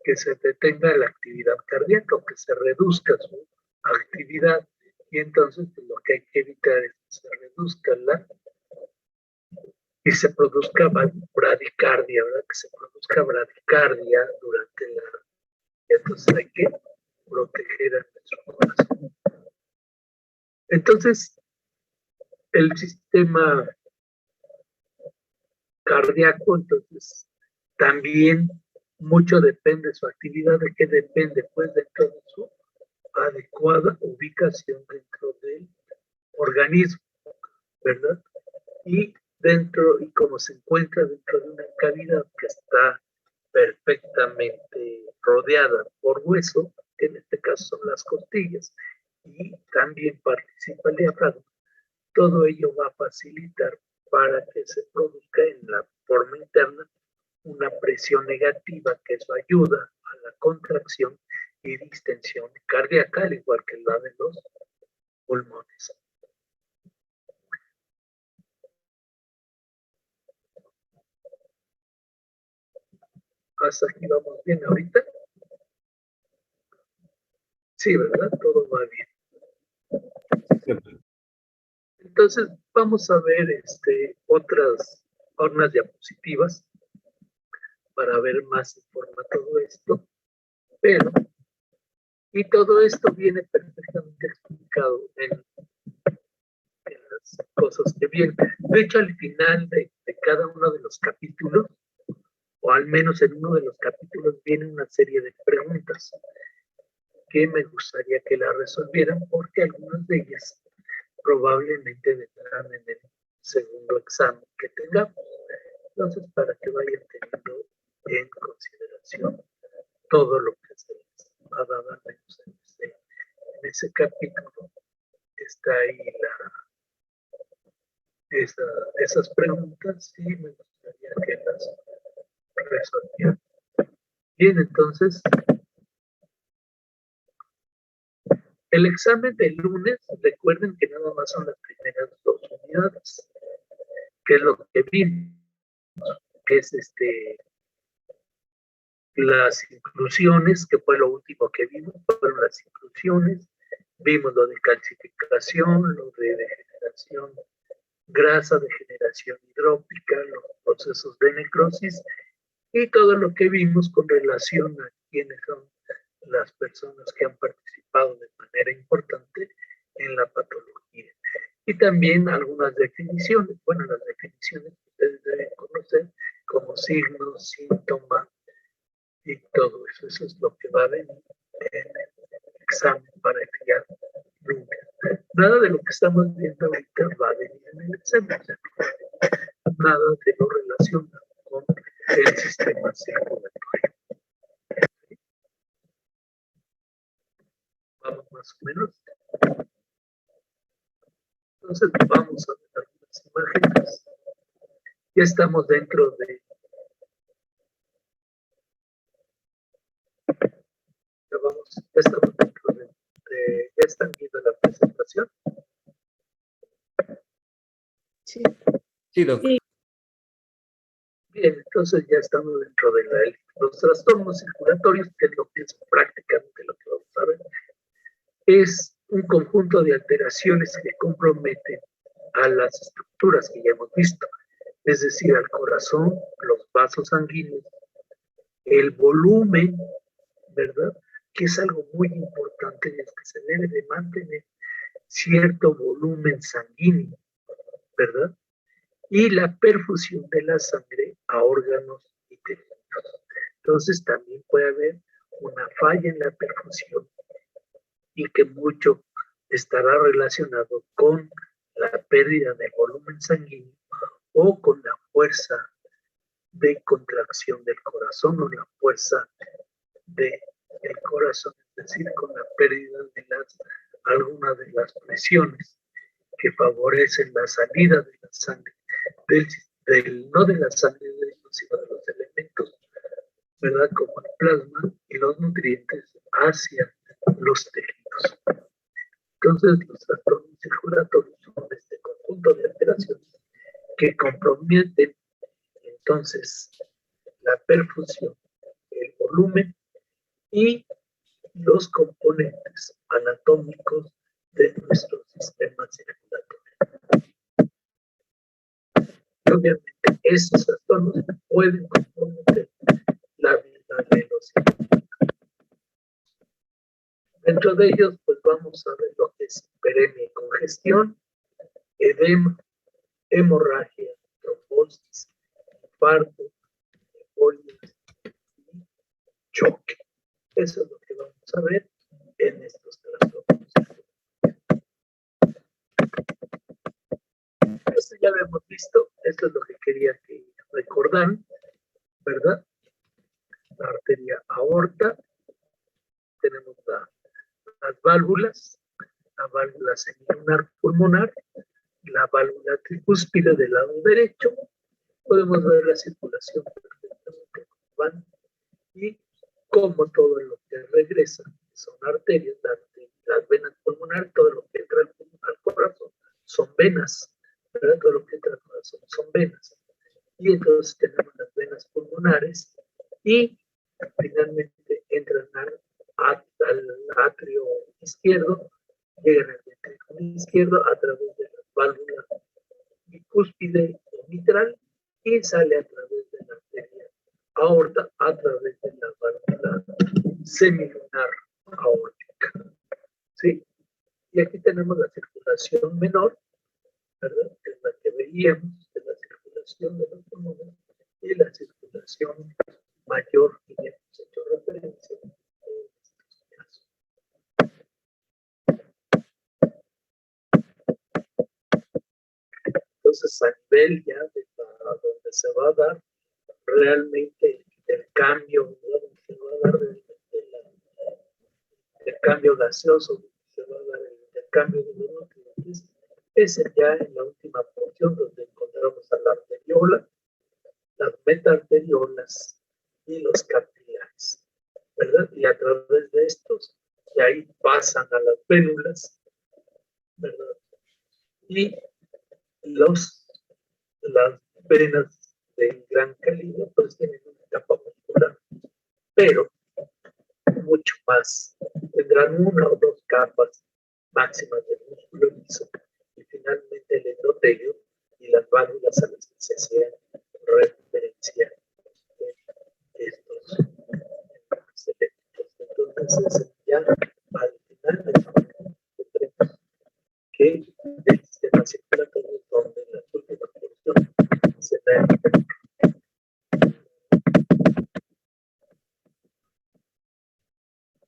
Que se detenga la actividad cardíaca o que se reduzca su actividad. Y entonces pues, lo que hay que evitar es que se reduzca y se produzca bradicardia, ¿verdad? Que se produzca bradicardia durante la... Entonces hay que proteger a nuestro corazón. Entonces, el sistema cardíaco, entonces, también mucho depende de su actividad. ¿De qué depende? Pues dentro de su adecuada ubicación dentro del organismo, ¿verdad? Y como se encuentra dentro de una cavidad que está perfectamente rodeada por hueso, que en este caso son las costillas, y también participa el diafragma, todo ello va a facilitar para que se produzca en la forma interna una presión negativa, que eso ayuda a la contracción y distensión cardíaca, al igual que la de los pulmones. Hasta aquí vamos bien ahorita. Sí, ¿verdad? Todo va bien. Entonces, vamos a ver unas diapositivas para ver más en forma todo esto. Y todo esto viene perfectamente explicado en las cosas que vienen. De hecho, al final de cada uno de los capítulos, o al menos en uno de los capítulos, viene una serie de preguntas que me gustaría que la resolvieran, porque algunas de ellas probablemente vendrán en el segundo examen que tengamos. Entonces, para que vayan teniendo en consideración todo lo que se les dada al menos en ese capítulo. Está ahí esas preguntas y me gustaría que las resolvieran. Bien, entonces, el examen del lunes, recuerden que nada más son las primeras 2 unidades, que es lo que vimos, que es las inclusiones, que fue lo último que vimos, fueron las inclusiones, vimos lo de calcificación, lo de degeneración grasa, degeneración hidrópica, los procesos de necrosis y todo lo que vimos con relación a quiénes son las personas que han participado de manera importante en la patología. Y también algunas definiciones, bueno, las definiciones que ustedes deben conocer como signo, síntoma y todo eso. Eso es lo que va a venir en el examen para el día lunes. Nada de lo que estamos viendo ahorita va a venir en el examen. Nada de lo relacionado con el sistema circulatorio. Vamos más o menos. Entonces vamos a ver algunas imágenes. Ya estamos dentro de... Ya estamos dentro de... ya están viendo la presentación. Sí. Sí, doctor. Bien, entonces ya estamos dentro de los trastornos circulatorios, que es lo que es prácticamente lo que vamos a ver. Es un conjunto de alteraciones que comprometen a las estructuras que ya hemos visto, es decir, al corazón, los vasos sanguíneos, el volumen, ¿verdad? Que es algo muy importante, es que se debe de mantener cierto volumen sanguíneo, ¿verdad? Y la perfusión de la sangre a órganos y tejidos. Entonces también puede haber una falla en la perfusión y que mucho estará relacionado con la pérdida del volumen sanguíneo o con la fuerza de contracción del corazón o la fuerza del corazón, es decir, con la pérdida de algunas de las presiones que favorecen la salida de la sangre, no de la sangre, sino de los elementos, ¿verdad? Como el plasma y los nutrientes hacia los tejidos. Entonces, los trastornos circulatorios son este conjunto de alteraciones que comprometen entonces la perfusión, el volumen y los componentes anatómicos de nuestro sistema circulatorio. Y obviamente, esos trastornos pueden comprometer la vida de los individuos. Dentro de ellos, pues vamos a ver lo que es hiperemia y congestión, edema, hemorragia, trombosis, infarto, embolia y choque. Eso es lo que vamos a ver en estos trastornos. Esto ya lo hemos visto, esto es lo que quería que recordaran, ¿verdad? La arteria aorta, tenemos las válvulas, la válvula semilunar pulmonar, la válvula tricúspide del lado derecho, podemos ver la circulación perfectamente van y como todo lo que regresa son arterias, las venas pulmonares, todo lo que entra al corazón son venas, ¿verdad? Todo lo que entra al corazón son venas. Y entonces tenemos las venas pulmonares y finalmente entran al atrio izquierdo, llegan al ventrículo izquierdo a través de la válvula bicúspide o mitral y sale a través de la arteria aorta a través de la válvula semilunar aórtica. ¿Sí? Y aquí tenemos la circulación menor, ¿verdad? Que es la que veíamos, de la circulación de los pulmones, y la circulación mayor que ya hemos hecho referencia en estos casos. Entonces, a nivel ya de donde se va a dar realmente el cambio, donde se va a dar realmente intercambio gaseoso, se va a dar el intercambio de los nutrientes, es ya en la última porción donde encontramos a la arteriola, las metaarteriolas y los capilares, ¿verdad? Y a través de estos, de ahí pasan a las vénulas, ¿verdad? Y las venas de gran calibre pues tienen una capa muscular, pero mucho más. Tendrán una o dos capas máximas de músculo liso y finalmente el endotelio y las válvulas a las que se hacía referencia de estos elementos. Entonces, ya al final tendremos que el sistema circulatorio donde la última porción se da.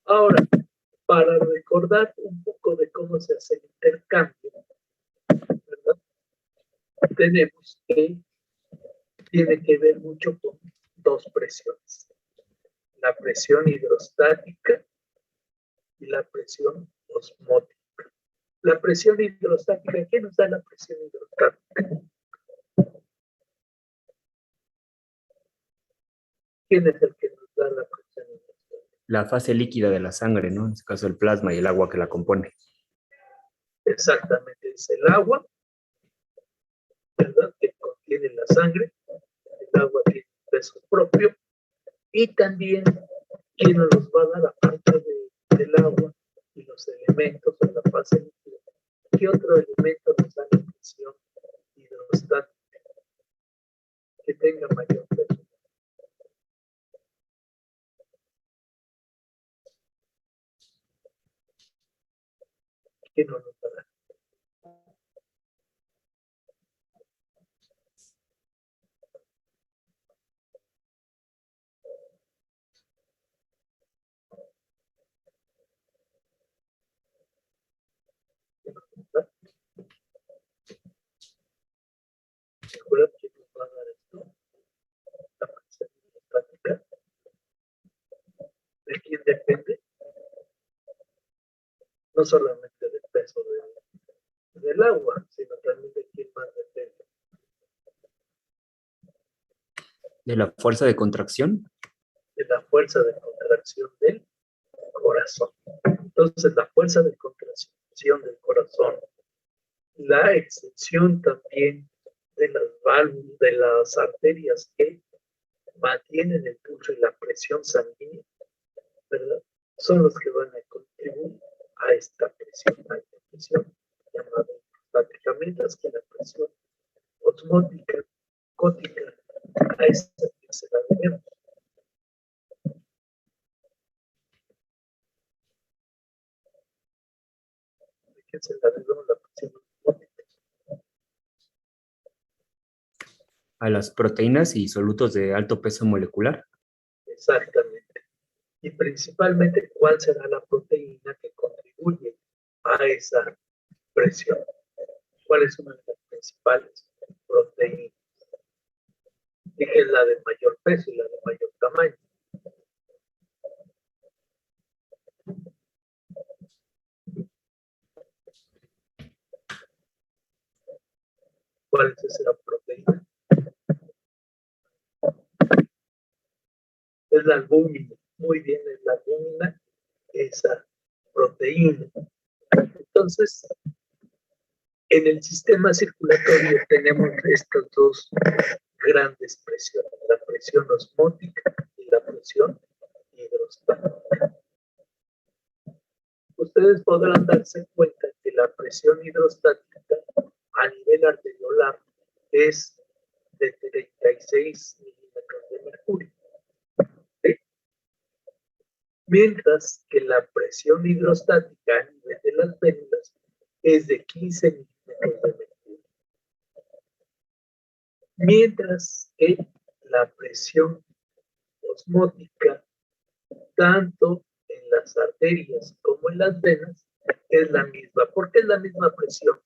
Ahora, para recordar un poco de cómo se hace el intercambio, ¿verdad? Tenemos que tiene que ver mucho con dos presiones, la presión hidrostática y la presión osmótica. La presión hidrostática, ¿qué nos da la presión hidrostática? ¿Quién es el que nos da la presión hidrostática? La fase líquida de la sangre, ¿no? En este caso el plasma y el agua que la compone. Exactamente, es el agua, ¿verdad? Que contiene la sangre, el agua tiene un peso propio y también quien nos va a dar aparte del agua y los elementos de la fase líquida. ¿Qué otro elemento nos da la presión hidrostática que tenga mayor peso? ¿Qué no nos va a dar? ¿Se acuerdan que nos va a dar esto? La presión hidrostática. ¿De quién depende? No solamente del peso del agua, sino también de quién más depende. De la fuerza de contracción. De la fuerza de contracción del corazón. Entonces, la fuerza de contracción del corazón, la extensión también de las válvulas, de las arterias que mantienen el pulso y la presión sanguínea, ¿verdad? Son los que van a contribuir a esta presión llamada hidrostática, mientras que la presión osmótica, cótica, a esta que se la debemos. Que se la debemos la presión osmótica. A las proteínas y solutos de alto peso molecular. Exactamente. Y principalmente, ¿cuál será la proteína que contribuye a esa presión? ¿Cuál es una de las principales proteínas? Dije la de mayor peso y la de mayor tamaño. ¿Cuál es esa proteína? Es la albúmina. Muy bien, es la albúmina, esa proteína. Entonces, en el sistema circulatorio tenemos estas dos grandes presiones, la presión osmótica y la presión hidrostática. Ustedes podrán darse cuenta que la presión hidrostática a nivel arteriolar es de 36 milímetros de mercurio. ¿Sí? Mientras que la presión hidrostática a nivel de las vénulas es de 15 milímetros de mercurio. Mientras que la presión osmótica, tanto en las arterias como en las venas, es la misma. ¿Por qué es la misma presión?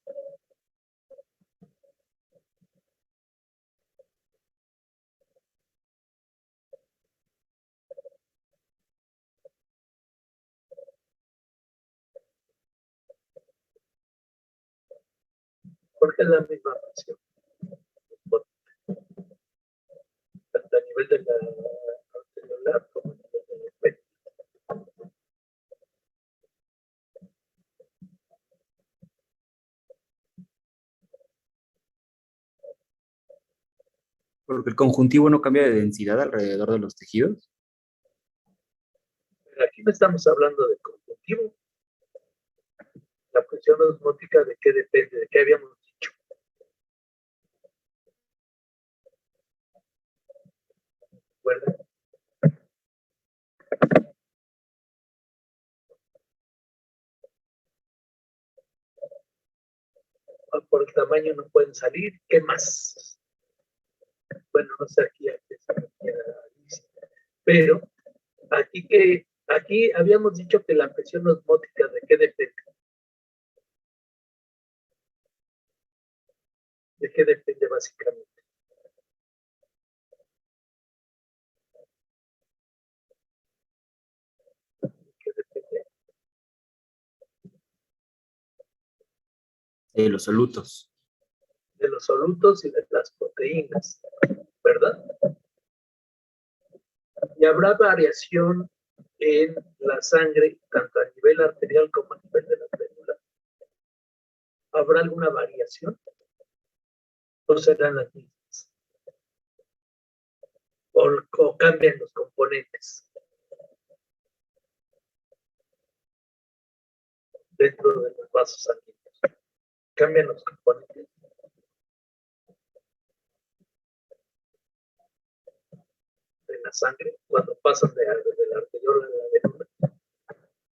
porque es la misma presión, tanto a nivel de la arteriolar como a nivel de la vena. Porque el conjuntivo no cambia de densidad alrededor de los tejidos. Pero aquí no estamos hablando de conjuntivo. La presión osmótica, ¿de qué depende? ¿De qué habíamos dicho? ¿Recuerdan? Por el tamaño no pueden salir. ¿Qué más? Bueno, no sé aquí a qué se refiere Alicia. Pero aquí habíamos dicho que la presión osmótica, ¿de qué depende? ¿De qué depende básicamente? ¿De qué depende? De los solutos. De los solutos y de las proteínas, ¿verdad? Y habrá variación en la sangre, tanto a nivel arterial como a nivel de la célula. ¿Habrá alguna variación? ¿O serán las mismas? ¿O cambian los componentes dentro de los vasos sanguíneos? ¿Cambian los componentes? De la sangre cuando pasan de la arteriola a la vena,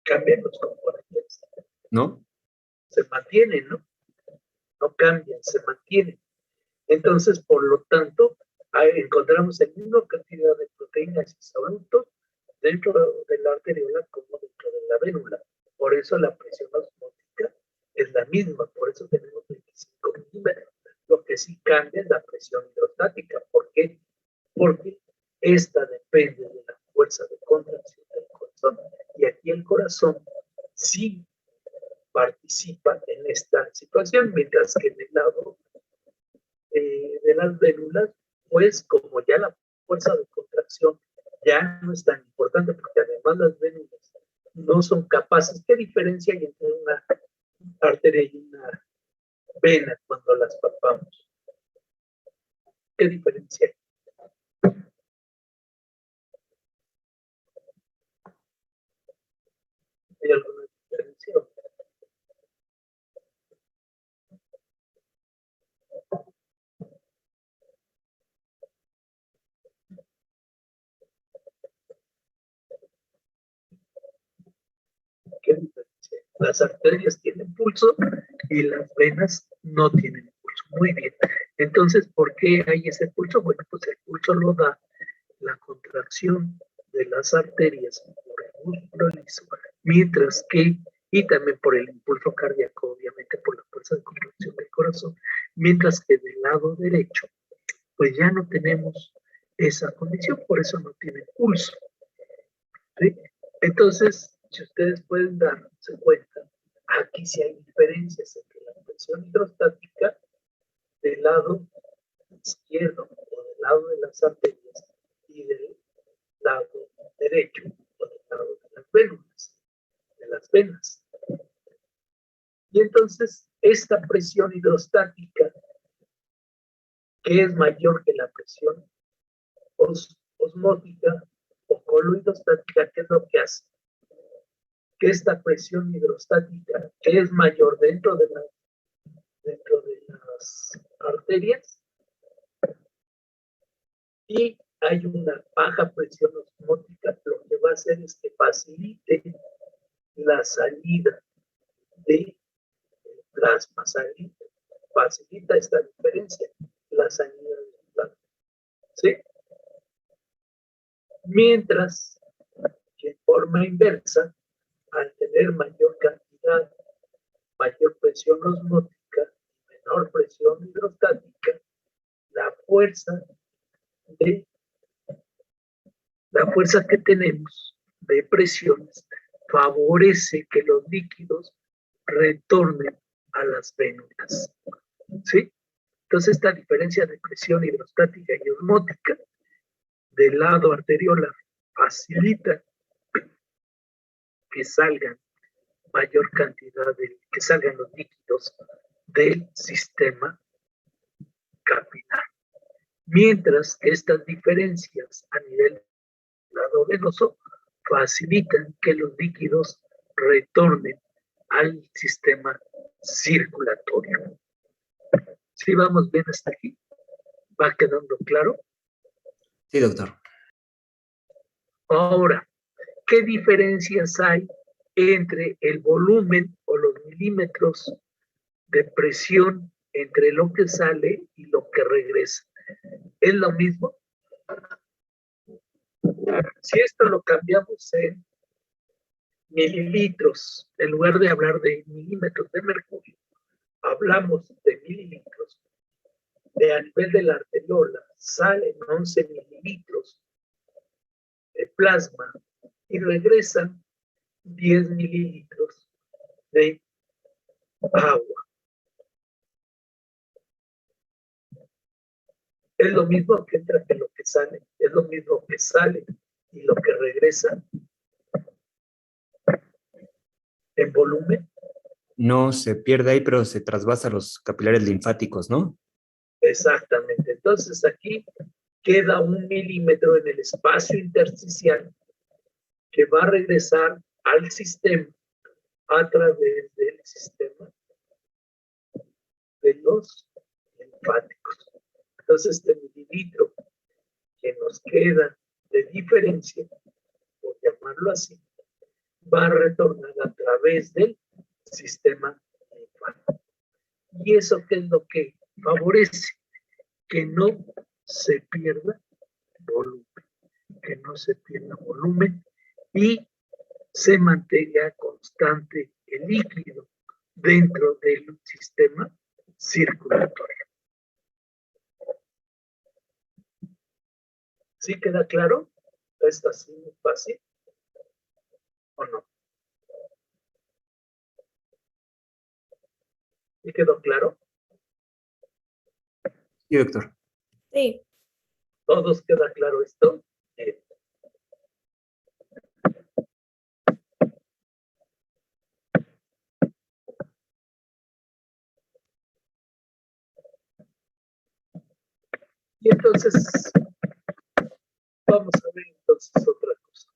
cambian los componentes, ¿No? se mantienen, ¿no? No cambian, se mantienen. Entonces, por lo tanto, encontramos la misma cantidad de proteínas y solutos dentro de la arteriola como dentro de la vénula. Por eso la presión osmótica es la misma, por eso tenemos 25 milímetros. Lo que sí cambia es la presión hidrostática. ¿Por qué? Porque esta depende de la fuerza de contracción del corazón. Y aquí el corazón sí participa en esta situación, mientras que en el lado de las vénulas, pues como ya la fuerza de contracción ya no es tan importante, porque además las vénulas no son capaces. ¿Qué diferencia hay entre una arteria y una vena cuando las palpamos? ¿Qué diferencia hay? ¿Hay alguna diferencia? ¿Qué diferencia? Las arterias tienen pulso y las venas no tienen pulso. Muy bien. Entonces, ¿por qué hay ese pulso? Bueno, pues el pulso lo da la contracción de las arterias por el músculo liso, mientras que, y también por el impulso cardíaco, obviamente por la fuerza de contracción del corazón, mientras que del lado derecho, pues ya no tenemos esa condición, por eso no tiene pulso. ¿Sí? Entonces, si ustedes pueden darse cuenta, aquí sí hay diferencias entre la presión hidrostática del lado izquierdo o del lado de las arterias y del lado derecho o del lado de las vénulas, de las venas. Y entonces, esta presión hidrostática, que es mayor que la presión osmótica o coloidostática, ¿qué es lo que hace? Que esta presión hidrostática, que es mayor dentro de las arterias, y hay una baja presión osmótica, lo que va a hacer es que facilite la salida de plasma sanguíneo. Facilita esta diferencia, la salida del plasma. ¿Sí? Mientras que en forma inversa, al tener mayor cantidad, mayor presión osmótica, menor presión hidrostática, la fuerza que tenemos de presiones favorece que los líquidos retornen a las vénulas. ¿sí? Entonces, esta diferencia de presión hidrostática y osmótica del lado arteriolar facilita que salgan mayor cantidad que salgan los líquidos del sistema capilar. Mientras que estas diferencias a nivel del lado venoso facilitan que los líquidos retornen al sistema circulatorio. ¿Sí vamos bien hasta aquí? ¿Va quedando claro? Sí, doctor. Ahora, ¿qué diferencias hay entre el volumen o los milímetros de presión entre lo que sale y lo que regresa? ¿Es lo mismo? Si esto lo cambiamos en mililitros, en lugar de hablar de milímetros de mercurio, hablamos de mililitros, de a nivel de la arteriola salen 11 mililitros de plasma y regresan 10 mililitros de agua. Es lo mismo que entra que lo que sale, es lo mismo que sale y lo que regresa en volumen. No se pierde ahí, pero se trasvasa a los capilares linfáticos, ¿no? Exactamente. Entonces aquí queda 1 milímetro en el espacio intersticial que va a regresar al sistema a través del sistema de los linfáticos. Entonces este mililitro que nos queda de diferencia, por llamarlo así, va a retornar a través del sistema linfático. ¿Y eso qué es lo que favorece? Que no se pierda volumen, que no se pierda volumen y se mantenga constante el líquido dentro del sistema circulatorio. ¿Sí queda claro? ¿Está así muy fácil o no? ¿Sí quedó claro? Sí, doctor. Sí. ¿Todos queda claro esto? Y entonces, vamos a ver entonces otra cosa.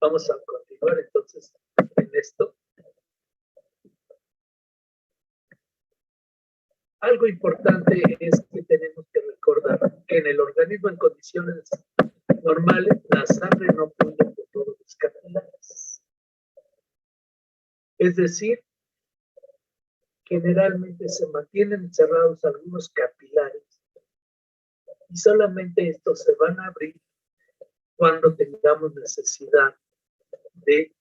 Vamos a continuar entonces en esto. Algo importante es que tenemos que recordar que en el organismo en condiciones normales la sangre no fluye por todos los capilares. Es decir, generalmente se mantienen cerrados algunos capilares y solamente estos se van a abrir cuando tengamos necesidad de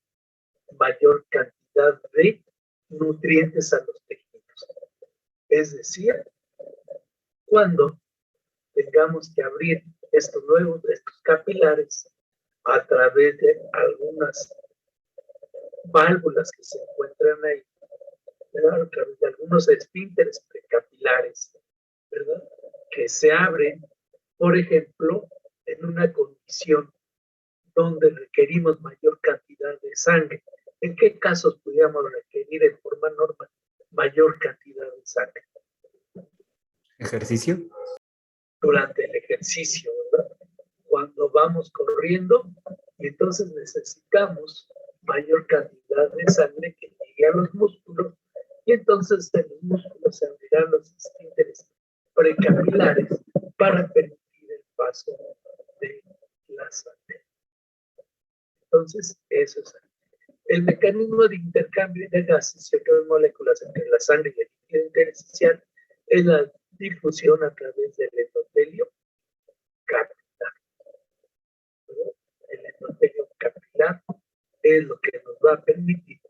mayor cantidad de nutrientes a los tejidos. Es decir, cuando tengamos que abrir estos capilares a través de algunas válvulas que se encuentran ahí, ¿verdad? A través de algunos esfínteres precapilares, ¿verdad? Que se abren, por ejemplo, en una condición donde requerimos mayor cantidad de sangre. ¿En qué casos pudiéramos requerir en forma normal mayor cantidad de sangre? ¿Ejercicio? Durante el ejercicio, ¿verdad? Cuando vamos corriendo, y entonces necesitamos mayor cantidad de sangre que llegue a los músculos, y entonces en los músculos se abrirán los esfínteres precapilares para permitir el paso de la sangre. Entonces, eso es el mecanismo de intercambio de gases y otras moléculas entre la sangre y el líquido intersticial es la difusión a través del endotelio capilar. El endotelio capilar es lo que nos va a permitir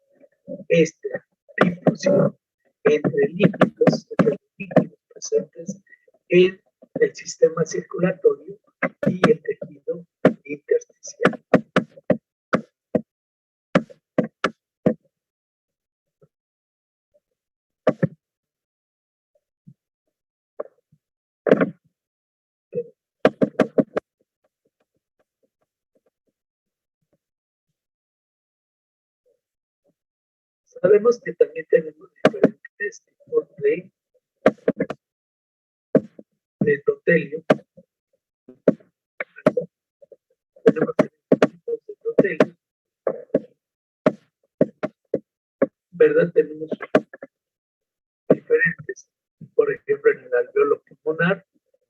esta difusión entre líquidos presentes en el sistema circulatorio y el tejido intersticial. Sabemos que también tenemos diferentes tipos de endotelio. Tenemos diferentes tipos de endotelio, ¿verdad? Tenemos diferentes, por ejemplo, en el alveolo pulmonar,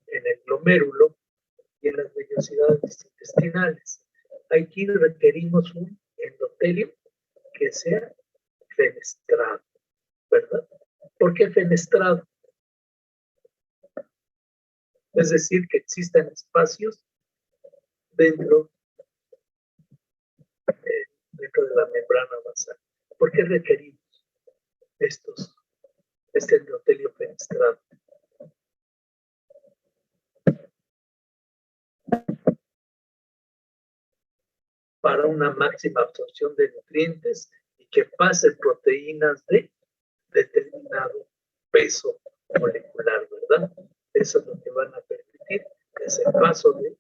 en el glomérulo y en las vellosidades intestinales. Aquí requerimos un endotelio que sea fenestrado, ¿verdad? ¿Por qué fenestrado? Es decir, que existan espacios dentro de la membrana basal. ¿Por qué requerimos este endotelio fenestrado? Para una máxima absorción de nutrientes y que pasen proteínas de determinado peso molecular, ¿verdad? Eso es lo que van a permitir ese paso de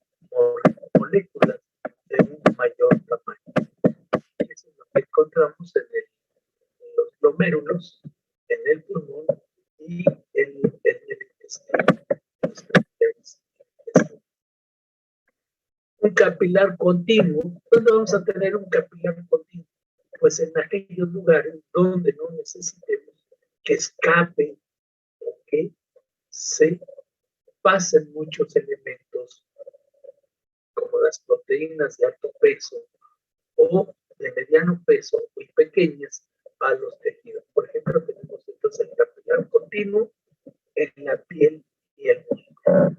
moléculas de un mayor tamaño. Eso es lo que encontramos en los glomérulos, en el pulmón y en el intestino. Un capilar continuo. ¿Dónde vamos a tener un capilar continuo? Pues en aquellos lugares donde no necesitemos que escape o que se pasen muchos elementos como las proteínas de alto peso o de mediano peso y pequeñas a los tejidos. Por ejemplo, tenemos entonces el capilar continuo en la piel y el músculo.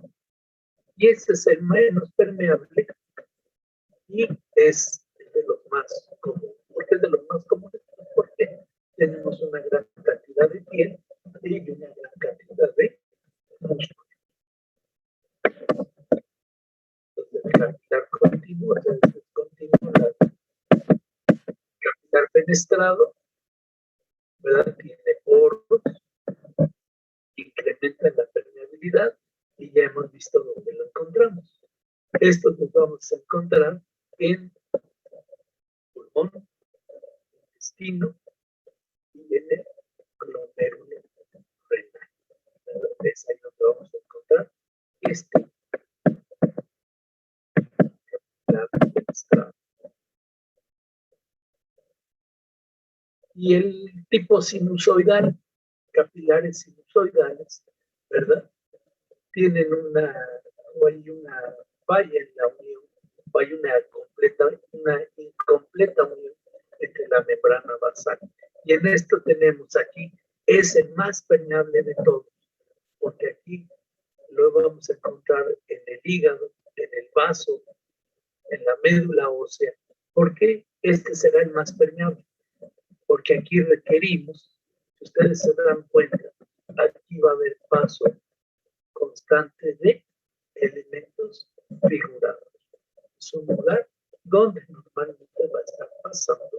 Y ese es el menos permeable y es de los más comunes. ¿Por qué es de los más comunes? Porque tenemos una gran cantidad de piel y una gran cantidad de músculo. Entonces, el capilar continuo, el capilar fenestrado, ¿verdad? Tiene poros, incrementa la permeabilidad y ya hemos visto dónde lo encontramos. Esto lo vamos a encontrar en pulmón, intestino y en el glomérulo renal. Es ahí donde vamos a encontrar este capilar fenestrado. Y el tipo sinusoidal, capilares sinusoidales, ¿verdad? Tienen una falla en la unión, o hay una incompleta unión entre la membrana basal. Y en esto tenemos aquí, es el más permeable de todos, porque aquí lo vamos a encontrar en el hígado, en el vaso, en la médula ósea. ¿Por qué este será el más permeable? Porque aquí requerimos, si ustedes se dan cuenta, aquí va a haber paso constante de elementos figurados. Es un lugar donde normalmente va a estar pasando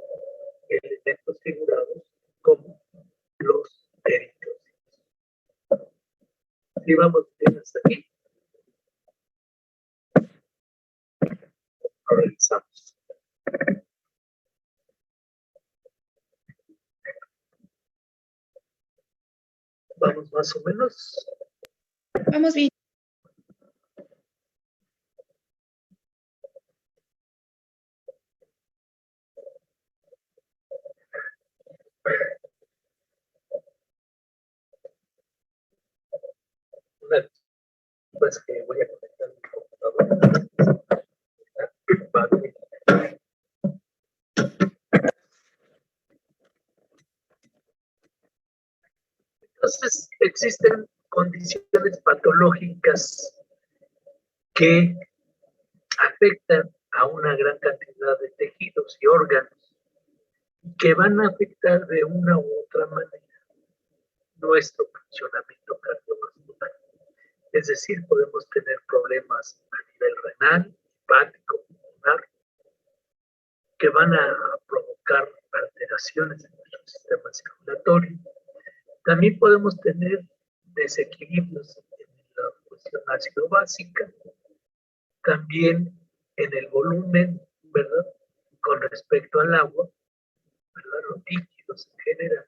elementos figurados como los eritrocitos. Si vamos bien hasta aquí, lo revisamos. Vamos más o menos. Vamos bien. Una pues que voy a conectar mi computadora. Entonces, existen condiciones patológicas que afectan a una gran cantidad de tejidos y órganos que van a afectar de una u otra manera nuestro funcionamiento cardiovascular. Es decir, podemos tener problemas a nivel renal, hepático, pulmonar, que van a provocar alteraciones en nuestro sistema circulatorio. También podemos tener desequilibrios en la cuestión ácido-básica, también en el volumen, ¿verdad? Con respecto al agua, ¿verdad? Lo líquido. líquidos en general,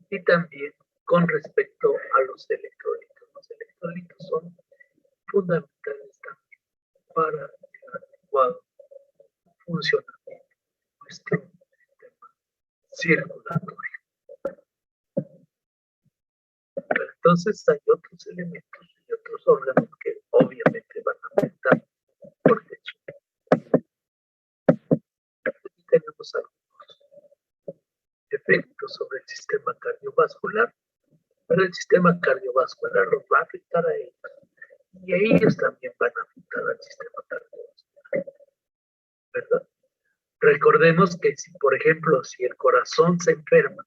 y también con respecto a los electrolitos. Los electrolitos son fundamentales también para el adecuado funcionamiento de nuestro sistema circulatorio. Pero entonces hay otros elementos y otros órganos que obviamente van a afectar por hecho. Aquí tenemos algunos efectos sobre el sistema cardiovascular, pero el sistema cardiovascular los va a afectar a ellos y ellos también van a afectar al sistema cardiovascular, ¿verdad? Recordemos que si, por ejemplo, si el corazón se enferma,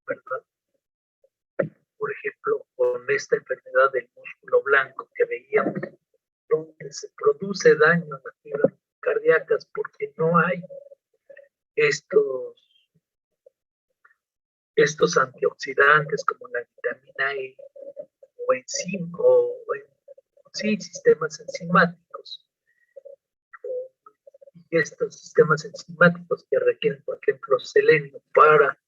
¿verdad? Por ejemplo, con esta enfermedad del músculo blanco que veíamos, donde se produce daño a las fibras cardíacas porque no hay estos antioxidantes como la vitamina E sistemas enzimáticos. Y estos sistemas enzimáticos que requieren, por ejemplo, selenio para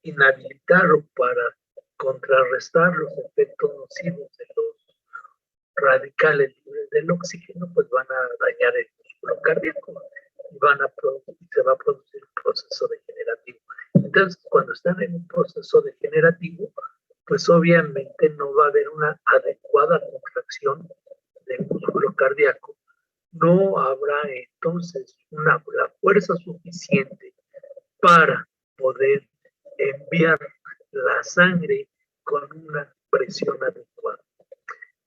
inhabilitar o para contrarrestar los efectos nocivos de los radicales libres del oxígeno, pues van a dañar el músculo cardíaco y se va a producir un proceso degenerativo. Entonces, cuando están en un proceso degenerativo, pues obviamente no va a haber una adecuada contracción del músculo cardíaco, no habrá entonces la fuerza suficiente para poder enviar la sangre con una presión adecuada.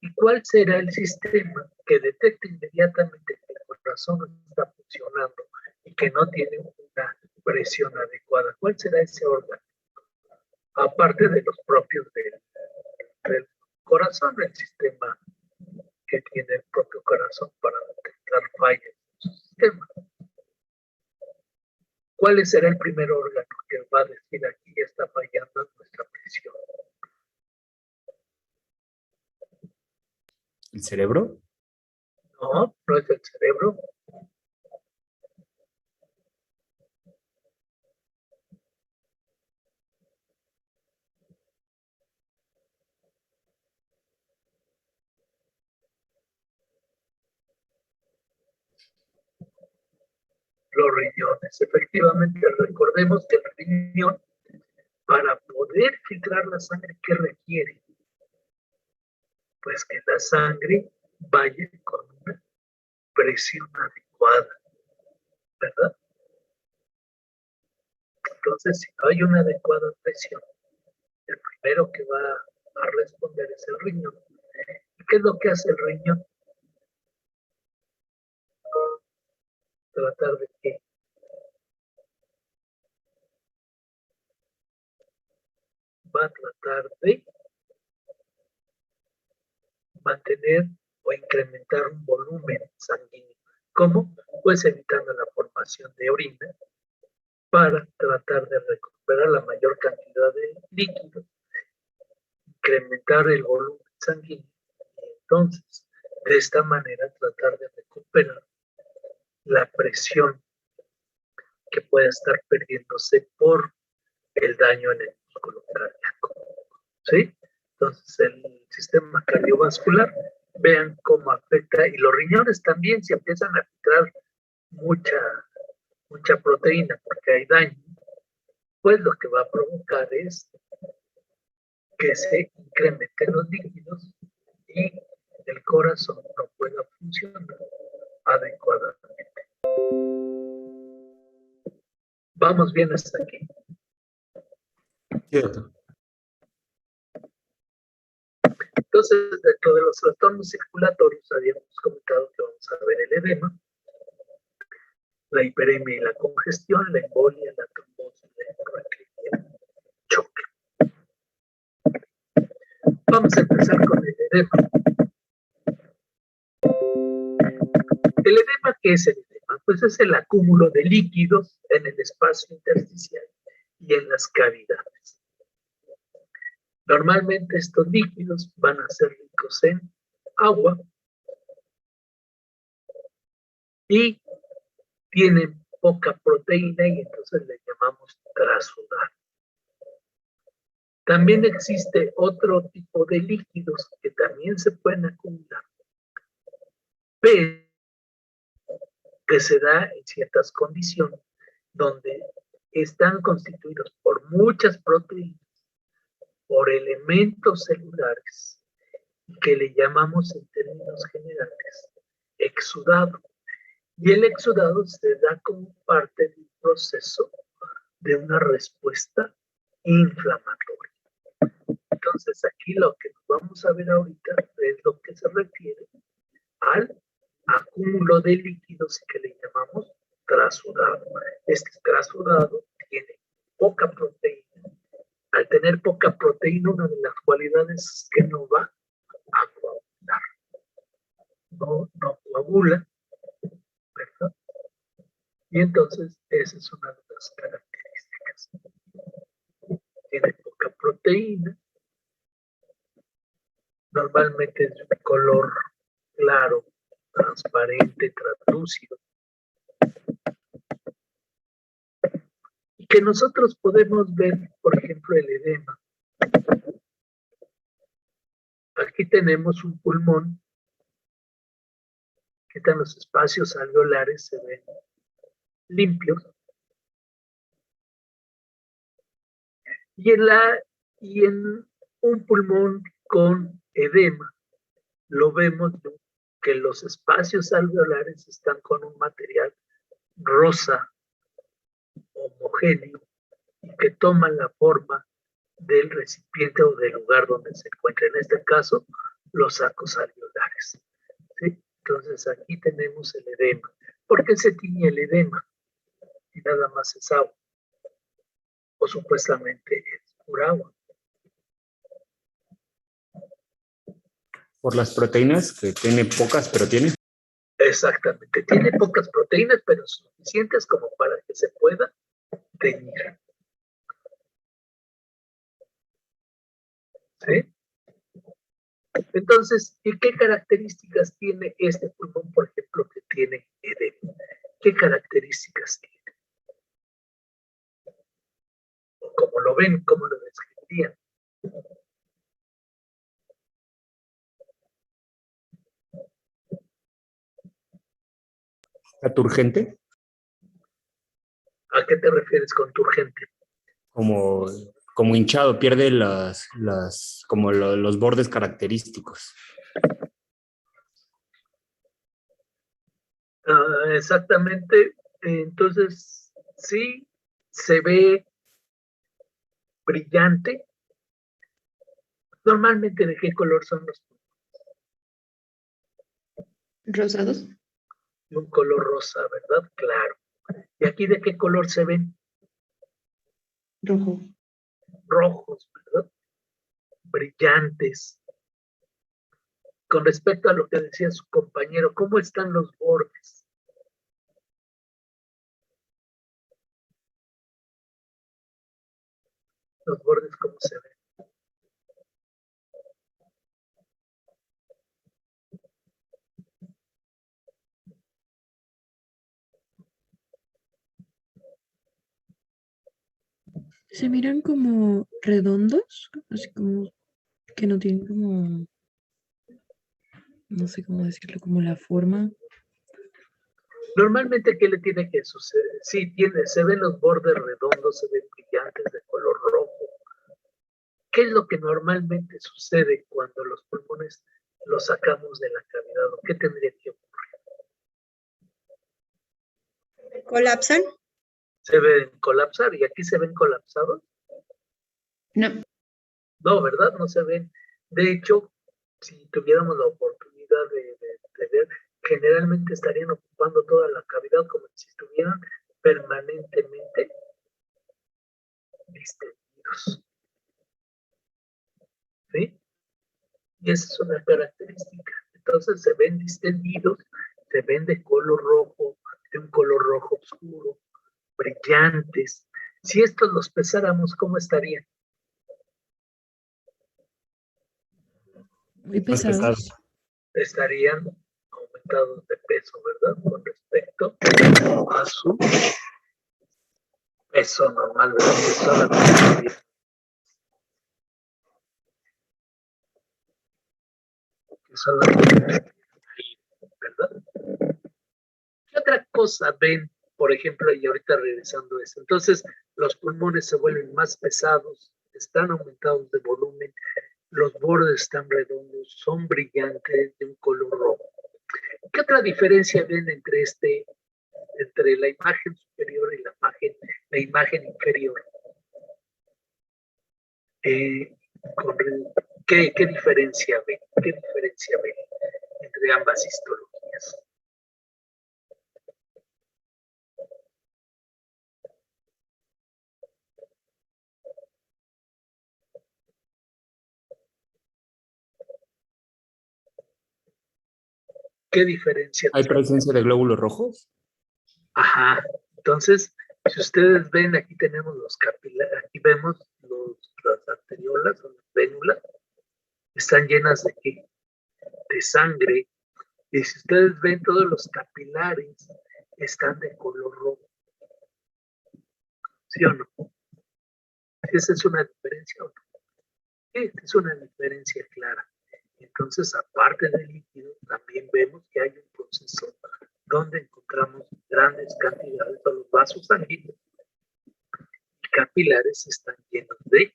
¿Y cuál será el sistema que detecte inmediatamente que el corazón no está funcionando y que no tiene una presión adecuada? ¿Cuál será ese órgano? Aparte de los propios del corazón, el sistema que tiene el propio corazón para detectar fallas en su sistema. ¿Cuál será el primer órgano que va a decir aquí está fallando nuestra presión? ¿El cerebro? No, no es el cerebro. Los riñones. Efectivamente, recordemos que el riñón, para poder filtrar la sangre, ¿qué requiere? Pues que la sangre vaya con una presión adecuada, ¿verdad? Entonces, si no hay una adecuada presión, el primero que va a responder es el riñón. ¿Y qué es lo que hace el riñón? Tratar de que va a tratar de mantener o incrementar un volumen sanguíneo. ¿Cómo? Pues evitando la formación de orina para tratar de recuperar la mayor cantidad de líquido, incrementar el volumen sanguíneo y entonces de esta manera tratar de recuperar la presión que pueda estar perdiéndose por el daño en el músculo cardíaco. ¿Sí? Entonces el sistema cardiovascular, vean cómo afecta, y los riñones también, si empiezan a filtrar mucha proteína porque hay daño, pues lo que va a provocar es que se incrementen los líquidos y el corazón no pueda funcionar adecuadamente. Vamos bien hasta aquí. Cierto. Entonces, dentro de los trastornos circulatorios habíamos comentado que vamos a ver el edema, la hiperemia y la congestión, la embolia, la trombosis, la hemorragia, choque. Vamos a empezar con el edema. ¿El edema qué es el edema? Pues es el acúmulo de líquidos en el espacio intersticial y en las cavidades. Normalmente estos líquidos van a ser ricos en agua y tienen poca proteína y entonces le llamamos trasudado. También existe otro tipo de líquidos que también se pueden acumular, pero que se da en ciertas condiciones donde están constituidos por muchas proteínas, por elementos celulares, que le llamamos en términos generales exudado. Y el exudado se da como parte de un proceso de una respuesta inflamatoria. Entonces aquí lo que vamos a ver ahorita es lo que se refiere al acúmulo de líquidos que le llamamos trasudado. Este trasudado tiene poca proteína. Al tener poca proteína, una de las cualidades es que no va a coagular. No coagula, ¿verdad? Y entonces esa es una de las características. Tiene poca proteína. Normalmente es de un color claro, transparente, translúcido. Y que nosotros podemos ver, por ejemplo, el edema. Aquí tenemos un pulmón. Que están los espacios alveolares, se ven limpios. Y en un pulmón con edema, lo vemos que los espacios alveolares están con un material rosa homogéneo y que toman la forma del recipiente o del lugar donde se encuentra, en este caso, los sacos alveolares. ¿Sí? Entonces aquí tenemos el edema. ¿Por qué se tiñe el edema? Y nada más es agua. O supuestamente es pura agua. Por las proteínas, que tiene pocas, pero tiene. Exactamente. Tiene pocas proteínas, pero suficientes como para que se pueda teñir. ¿Sí? Entonces, ¿y qué características tiene este pulmón, por ejemplo, que tiene edema? ¿Qué características tiene? ¿Cómo lo ven? ¿Cómo lo describirían? ¿Está turgente? ¿A qué te refieres con turgente? Como hinchado, pierde los bordes característicos. Exactamente. Entonces, sí, se ve brillante. Normalmente, ¿de qué color son los pulmones? ¿Rosados? De un color rosa, ¿verdad? Claro. ¿Y aquí de qué color se ven? Rojo. Rojos, ¿verdad? Brillantes. Con respecto a lo que decía su compañero, ¿cómo están los bordes? Los bordes, ¿cómo se ven? Se miran como redondos, así como que no tienen como, no sé cómo decirlo, como la forma. Normalmente, ¿qué le tiene que suceder? Sí, se ven los bordes redondos, se ven brillantes de color rojo. ¿Qué es lo que normalmente sucede cuando los pulmones los sacamos de la cavidad? ¿O qué tendría que ocurrir? ¿Colapsan? Se ven colapsar, y aquí se ven colapsados. No. No, ¿verdad? No se ven. De hecho, si tuviéramos la oportunidad de ver, generalmente estarían ocupando toda la cavidad como si estuvieran permanentemente distendidos. ¿Sí? Y esa es una característica. Entonces se ven distendidos, se ven de color rojo, de un color rojo oscuro, brillantes. Si estos los pesáramos, ¿cómo estarían? Muy Más pesados. pesados. Estarían aumentados de peso, ¿verdad? Con respecto a su peso normal, ¿verdad? Que solamente ¿verdad? ¿Qué otra cosa ven, por ejemplo, y ahorita regresando a eso? Entonces, los pulmones se vuelven más pesados, están aumentados de volumen, los bordes están redondos, son brillantes, de un color rojo. ¿Qué otra diferencia ven entre la imagen superior y la imagen inferior? ¿Qué diferencia ven? ¿Qué diferencia ven entre ambas histologías? ¿Qué diferencia? ¿Hay presencia de glóbulos rojos? Ajá. Entonces, si ustedes ven, aquí tenemos los capilares, aquí vemos las arteriolas o las vénulas, están llenas de ¿qué? De sangre. Y si ustedes ven, todos los capilares están de color rojo. ¿Sí o no? ¿Esa es una diferencia o no? Sí, es una diferencia clara. Entonces, aparte del líquido, también vemos que hay un proceso donde encontramos grandes cantidades de los vasos sanguíneos y capilares están llenos de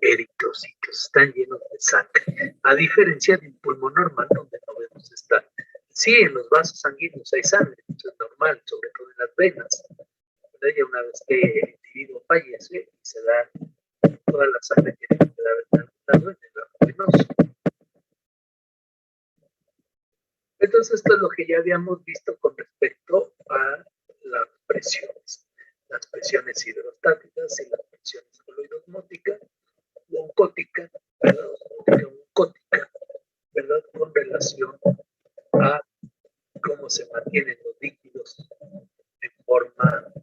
eritrocitos, están llenos de sangre. A diferencia de un pulmón normal donde no vemos esta. Sí, en los vasos sanguíneos hay sangre, eso es normal, sobre todo en las venas. Ya una vez que el individuo fallece y se da toda la sangre que tiene que dar en el arco venoso. Entonces, esto es lo que ya habíamos visto con respecto a las presiones hidrostáticas y las presiones coloidosmóticas, oncótica, ¿verdad? Oncótica, ¿verdad? Con relación a cómo se mantienen los líquidos en forma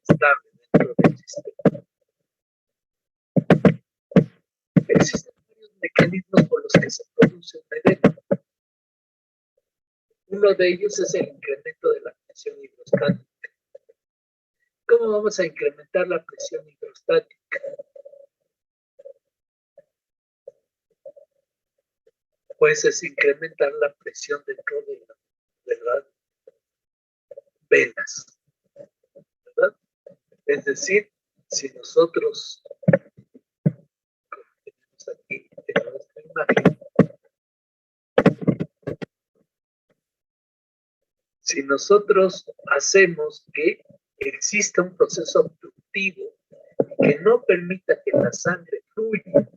estable dentro del sistema. Existen varios mecanismos por los que se produce un edema. Uno de ellos es el incremento de la presión hidrostática. ¿Cómo vamos a incrementar la presión hidrostática? Pues es incrementar la presión dentro de las venas, ¿verdad? Es decir, si nosotros, como tenemos aquí en nuestra imagen, si nosotros hacemos que exista un proceso obstructivo que no permita que la sangre fluya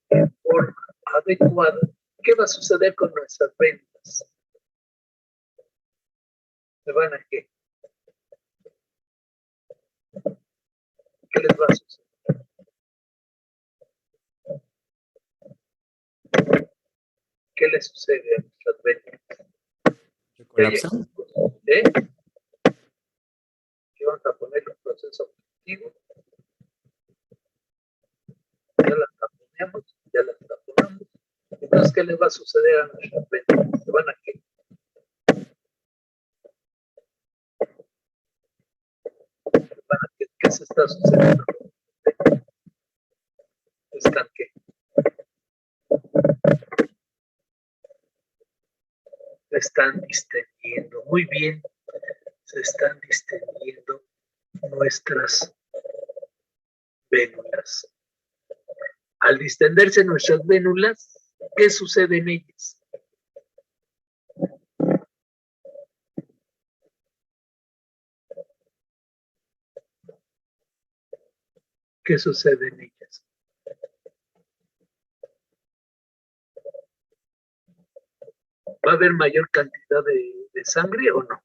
en forma adecuada, ¿qué va a suceder con nuestras venas? ¿Se van a qué? ¿Qué les va a suceder? ¿Qué les sucede a nuestras venas? ¿Colapsan? ¿Eh? ¿Qué vamos a poner un proceso obstructivo? Ya las taponamos. Entonces, ¿qué les va a suceder a nuestras venas? ¿Se van a qué? ¿Qué se está sucediendo? ¿Están qué? Se están distendiendo. Muy bien. Se están distendiendo nuestras vénulas. Al distenderse nuestras vénulas, ¿qué sucede en ellas? ¿Qué sucede en ellas? ¿Va a haber mayor cantidad de sangre o no?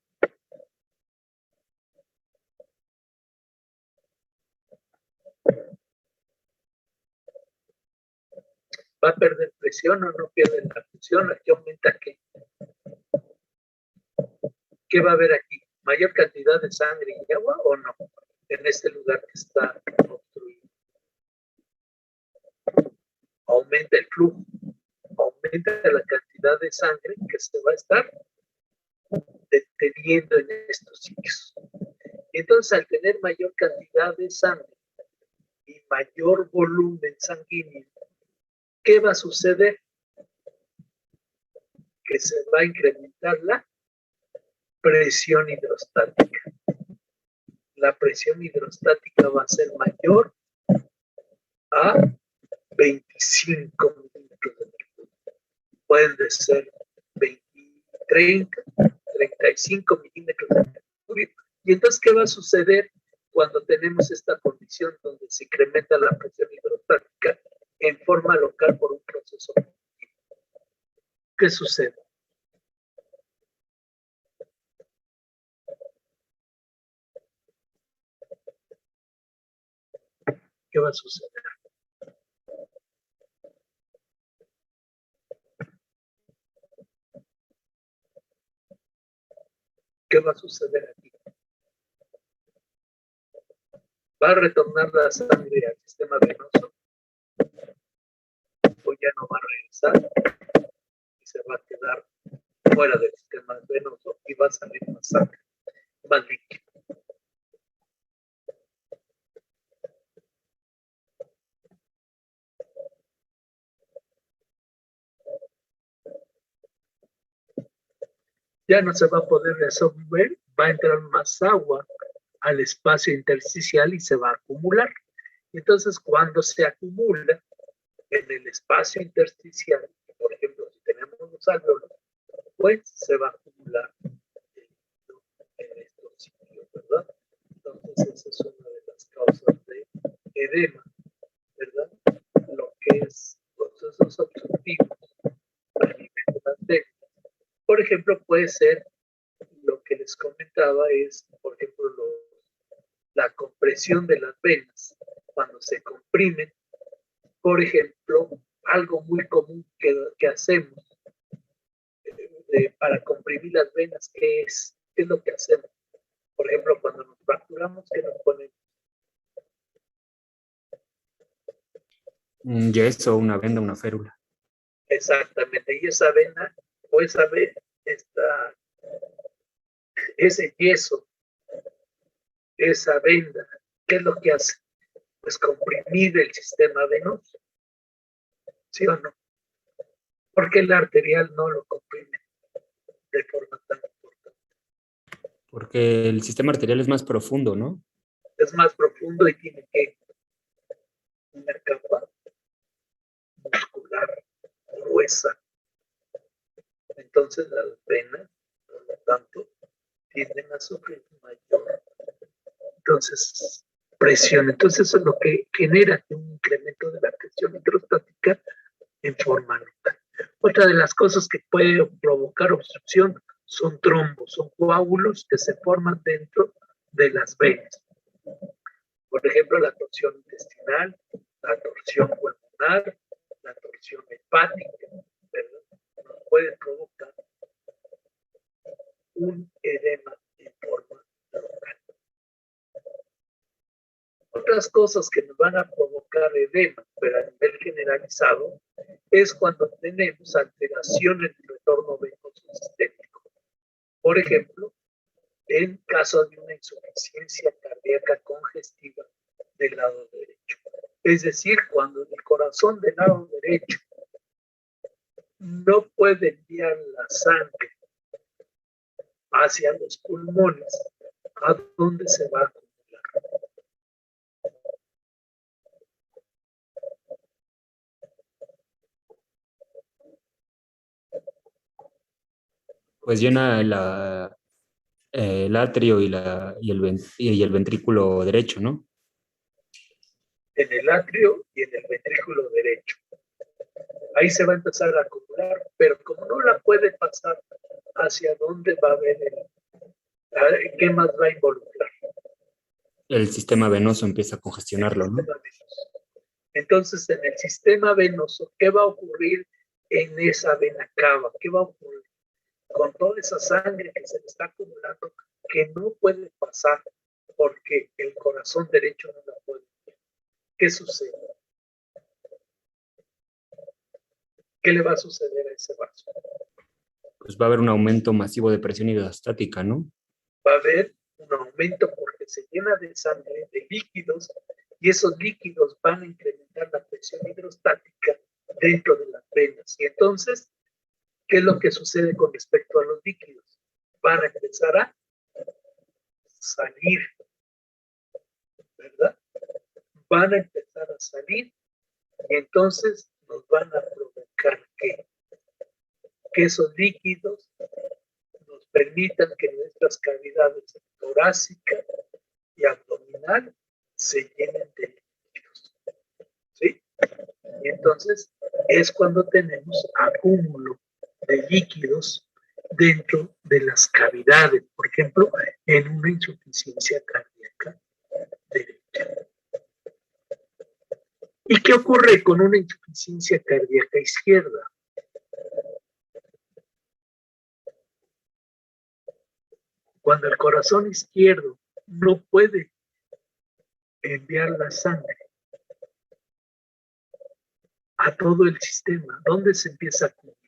¿Va a perder presión o no pierde la presión? ¿Aquí aumenta qué? ¿Qué va a haber aquí? ¿Mayor cantidad de sangre y agua o no? En este lugar que está obstruido. Aumenta el flujo, aumenta la cantidad cantidad de sangre que se va a estar deteniendo en estos sitios. Y entonces, al tener mayor cantidad de sangre y mayor volumen sanguíneo, ¿qué va a suceder? Que se va a incrementar la presión hidrostática. La presión hidrostática va a ser mayor a 25 milímetros de mercurio. Pueden ser 20, 30, 35 milímetros de mercurio. Y entonces, ¿qué va a suceder cuando tenemos esta condición donde se incrementa la presión hidrostática en forma local por un proceso? ¿Qué sucede? ¿Qué va a suceder? ¿Qué va a suceder aquí? ¿Va a retornar la sangre al sistema venoso? ¿O ya no va a regresar? Y se va a quedar fuera del sistema venoso y va a salir más sangre, más líquido. Ya no se va a poder resolver, va a entrar más agua al espacio intersticial y se va a acumular. Entonces, cuando se acumula en el espacio intersticial, por ejemplo, si tenemos los alveolos, pues se va a acumular en estos sitios, ¿verdad? Entonces, esa es una de las causas de edema, ¿verdad? Lo que es procesos obstructivos a nivel de las venas. Por ejemplo, puede ser lo que les comentaba es, por ejemplo, la compresión de las venas. Cuando se comprimen, por ejemplo, algo muy común que hacemos para comprimir las venas, ¿qué es? ¿Qué es lo que hacemos? Por ejemplo, cuando nos fracturamos, ¿qué nos ponemos? Un yeso, una venda, una férula. Exactamente, y esa vena o esa vena, ese yeso, esa venda, ¿qué es lo que hace? Pues comprimir el sistema venoso, ¿sí o no? Porque el arterial no lo comprime de forma tan importante. Porque el sistema arterial es más profundo, ¿no? Es más profundo y tiene que una capa muscular gruesa. Entonces las venas, por lo tanto, tienden a sufrir mayor presión. Entonces eso es lo que genera un incremento de la presión hidrostática en forma local. Otra de las cosas que puede provocar obstrucción son trombos, son coágulos que se forman dentro de las venas. Por ejemplo, la torsión intestinal, la torsión pulmonar, la torsión hepática, ¿verdad? Nos puede provocar un edema en forma local. Otras cosas que nos van a provocar edema, pero a nivel generalizado, es cuando tenemos alteración en el retorno venoso sistémico. Por ejemplo, en caso de una insuficiencia cardíaca congestiva del lado derecho. Es decir, cuando el corazón del lado derecho no puede enviar la sangre hacia los pulmones, ¿a dónde se va a acumular? Pues llena el atrio y el ventrículo derecho, ¿no? En el atrio y en el ventrículo derecho. Ahí se va a empezar a acumular, pero como no la puede pasar, ¿hacia dónde va a haber qué más va a involucrar? El sistema venoso empieza a congestionarlo, ¿no? Entonces, en el sistema venoso, ¿qué va a ocurrir en esa vena cava? ¿Qué va a ocurrir con toda esa sangre que se le está acumulando que no puede pasar porque el corazón derecho no la puede? ¿Qué sucede? ¿qué le va a suceder a ese vaso? Pues va a haber un aumento masivo de presión hidrostática, ¿no? Va a haber un aumento porque se llena de sangre, de líquidos, y esos líquidos van a incrementar la presión hidrostática dentro de las venas. Y entonces, ¿qué es lo que sucede con respecto a los líquidos? Van a empezar a salir, ¿verdad? Van a empezar a salir y entonces nos van a provocar que esos líquidos nos permitan que nuestras cavidades torácica y abdominal se llenen de líquidos. ¿Sí? Y entonces es cuando tenemos acúmulo de líquidos dentro de las cavidades, por ejemplo, en una insuficiencia cardíaca derecha. ¿Y qué ocurre con una insuficiencia cardíaca izquierda? Cuando el corazón izquierdo no puede enviar la sangre a todo el sistema, ¿dónde se empieza a acumular?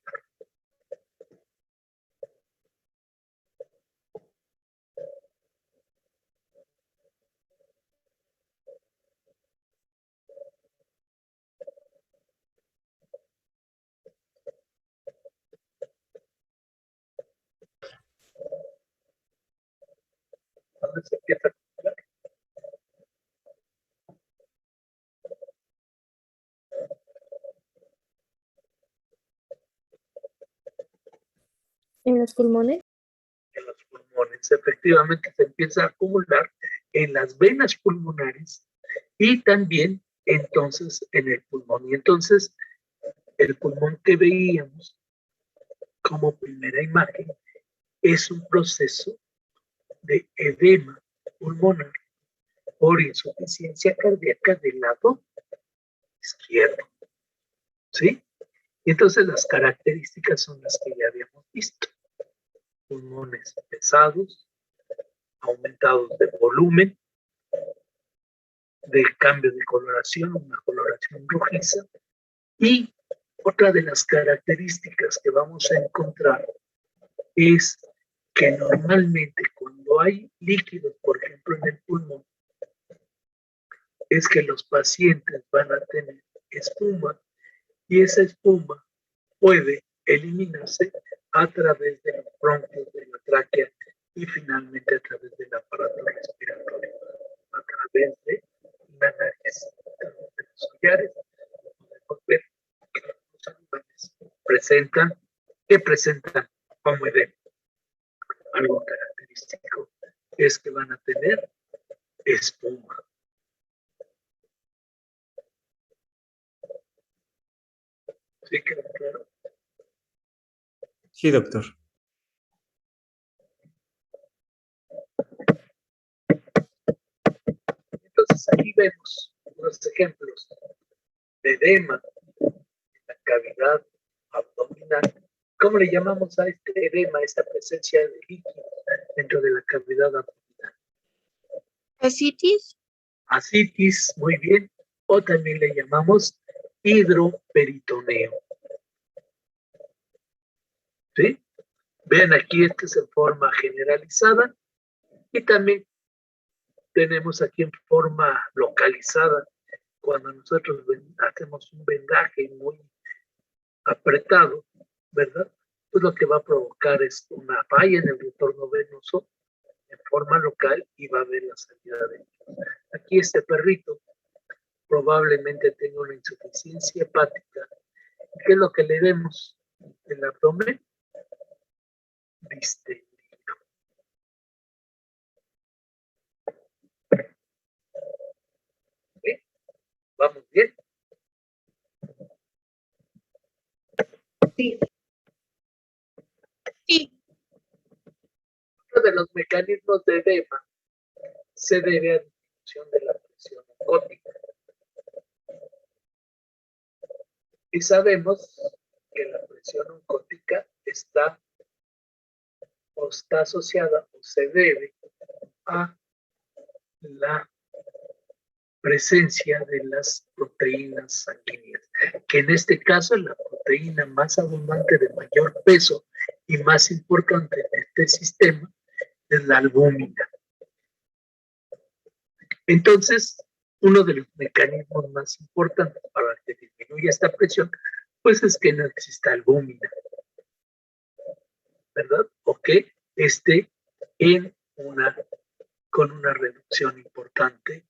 ¿Dónde se empieza a acumular? ¿En los pulmones? En los pulmones. Efectivamente se empieza a acumular en las venas pulmonares y también entonces en el pulmón. Y entonces el pulmón que veíamos como primera imagen es un proceso de edema pulmonar por insuficiencia cardíaca del lado izquierdo. ¿Sí? Y entonces las características son las que ya habíamos visto. Pulmones pesados, aumentados de volumen, del cambio de coloración, una coloración rojiza, y otra de las características que vamos a encontrar es que normalmente cuando hay líquidos, por ejemplo en el pulmón, es que los pacientes van a tener espuma y esa espuma puede eliminarse a través de los bronquios, de la tráquea y finalmente a través del aparato respiratorio, a través de la nariz, de los collares. Podemos ver que los animales presentan como edema. Algo característico es que van a tener espuma. ¿Sí queda claro? Sí, doctor. Entonces aquí vemos unos ejemplos de edema en la cavidad abdominal. ¿Cómo le llamamos a este edema, a esta presencia de líquido dentro de la cavidad abdominal? ¿Asitis? Asitis, muy bien. O también le llamamos hidroperitoneo. ¿Sí? Ven aquí, este es en forma generalizada y también tenemos aquí en forma localizada. Cuando nosotros hacemos un vendaje muy apretado, ¿verdad? Pues lo que va a provocar es una falla en el retorno venoso en forma local y va a haber la salida de ellos. Aquí este perrito probablemente tenga una insuficiencia hepática. ¿Qué es lo que le vemos? El abdomen distendido. ¿Sí? ¿Vamos bien? Sí. Sí. Uno de los mecanismos de edema se debe a disminución de la presión oncótica. Y sabemos que la presión oncótica está asociada o se debe a la presencia de las proteínas sanguíneas, que en este caso es la proteína más abundante de mayor peso y más importante en este sistema es la albúmina. Entonces, uno de los mecanismos más importantes para que disminuya esta presión, pues es que no exista albúmina, ¿verdad? O que esté con una reducción importante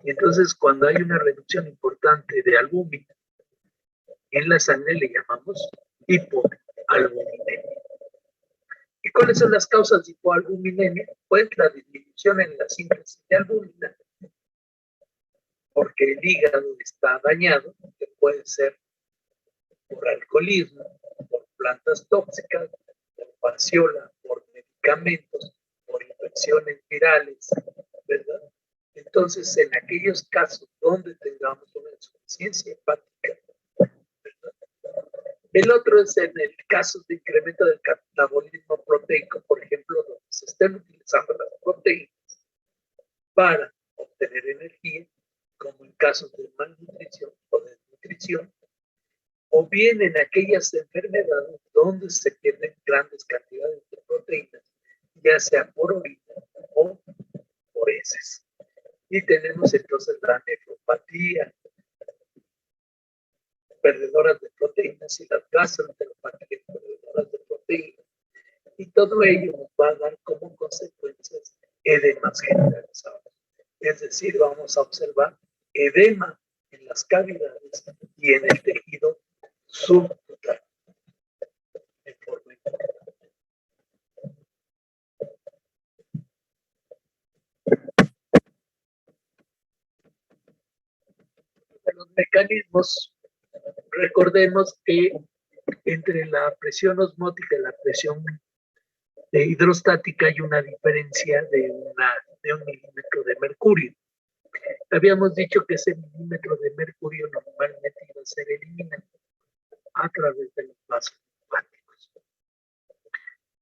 y entonces cuando hay una reducción importante de albúmina en la sangre le llamamos hipoalbuminemia. ¿Y cuáles son las causas de hipoalbuminemia? Pues la disminución en la síntesis de albúmina, porque el hígado está dañado, que puede ser por alcoholismo, por plantas tóxicas, por fasciola, por medicamentos, por infecciones virales, ¿verdad? Entonces, en aquellos casos donde tengamos una insuficiencia hepática, ¿verdad? El otro es en el caso de incremento del catabolismo proteico, por ejemplo, donde se estén utilizando las proteínas para obtener energía, como en casos de malnutrición o desnutrición, o bien en aquellas enfermedades donde se pierden grandes cantidades de proteínas, ya sea por orina o por heces. Y tenemos entonces la nefropatía, perdedoras de proteínas, y las gastroenteropatías perdedoras de proteínas. Y todo ello nos va a dar como consecuencias edemas generalizados. Es decir, vamos a observar edema en las cavidades y en el tejido subcutáneo. En forma importante. Los mecanismos, recordemos que entre la presión osmótica y la presión hidrostática hay una diferencia de un milímetro de mercurio. Habíamos dicho que ese milímetro de mercurio normalmente iba a ser eliminado a través de los vasos linfáticos.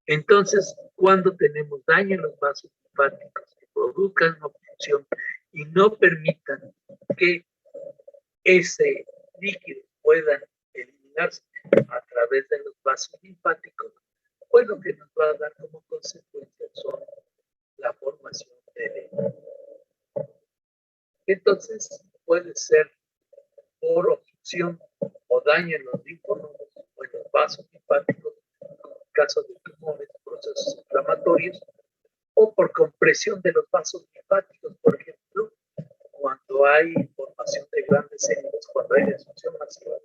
Entonces, cuando tenemos daño en los vasos linfáticos que produzcan obstrucción y no permitan que ese líquido pueda eliminarse a través de los vasos linfáticos, pues lo que nos va a dar como consecuencia son la formación de edema. Entonces, puede ser por obstrucción o daño en los linfonodos o en los vasos linfáticos, como en caso de tumores, procesos inflamatorios, o por compresión de los vasos linfáticos, por ejemplo, cuando hay formación de grandes células, cuando hay destrucción masiva,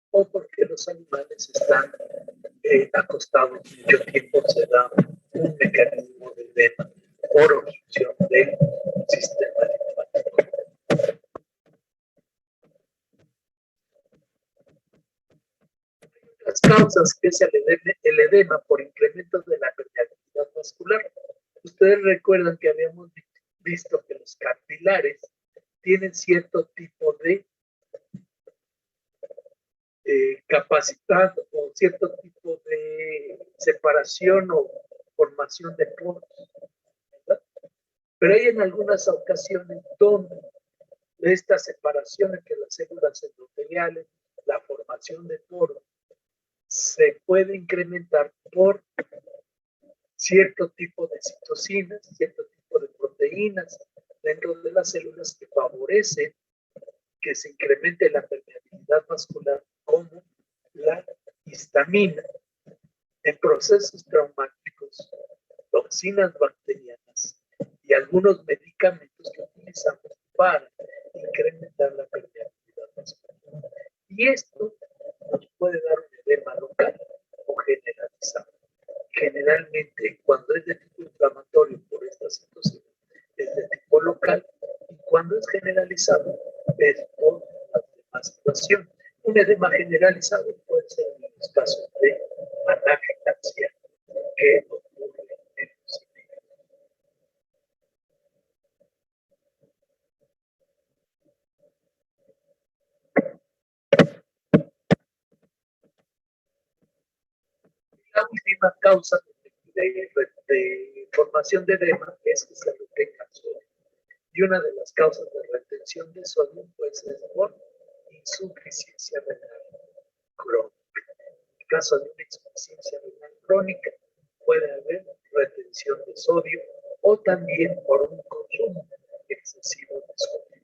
o porque los animales están acostados mucho tiempo, se da un mecanismo de edema por obstrucción del sistema linfático. Las causas que es el edema por incremento de la permeabilidad vascular. Ustedes recuerdan que habíamos visto que los capilares tienen cierto tipo de capacidad o cierto tipo de separación o formación de poros, ¿verdad? Pero hay en algunas ocasiones donde esta separación entre las células endoteliales, la formación de poros, se puede incrementar por cierto tipo de citocinas, cierto tipo de proteínas dentro de las células que favorecen que se incremente la permeabilidad vascular, como la histamina. En procesos traumáticos, toxinas bacterianas y algunos medicamentos que utilizamos para incrementar la permeabilidad vascular. Y esto nos puede dar un edema local o generalizado. Generalmente, cuando es de tipo inflamatorio por esta situación, es de tipo local, y cuando es generalizado, es por la demás situación. Un edema generalizado puede ser en los casos de anafilaxia que ocurre en los individuos. La última causa de formación de edema es que se retenga sodio. Y una de las causas de retención de sodio puede ser por insuficiencia renal crónica. En caso de una insuficiencia renal crónica, puede haber retención de sodio o también por un consumo excesivo de sodio.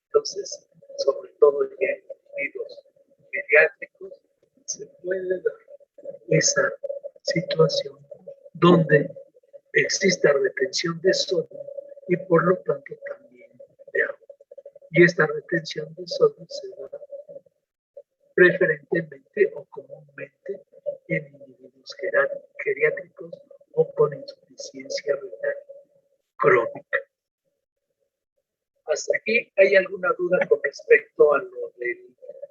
Entonces, sobre todo ya en individuos pediátricos, se puede dar esa situación donde exista retención de sodio y por lo tanto también de agua. Y esta retención de sodio se da preferentemente o comúnmente en individuos geriátricos o con insuficiencia renal crónica. Hasta aquí, ¿hay alguna duda con respecto a lo de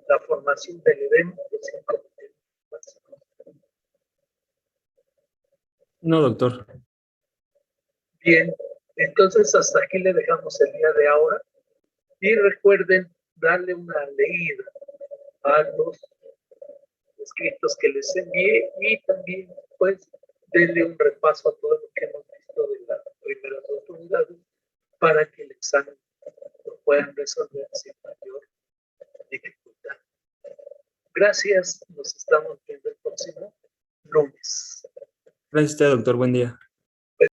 la formación del edema? No, doctor. Bien, entonces hasta aquí le dejamos el día de ahora y recuerden darle una leída a los escritos que les envié y también pues denle un repaso a todo lo que hemos visto de las primeras dos unidades para que el examen lo puedan resolver sin mayor dificultad. Gracias, nos estamos viendo el próximo lunes. Gracias a usted, doctor. Buen día.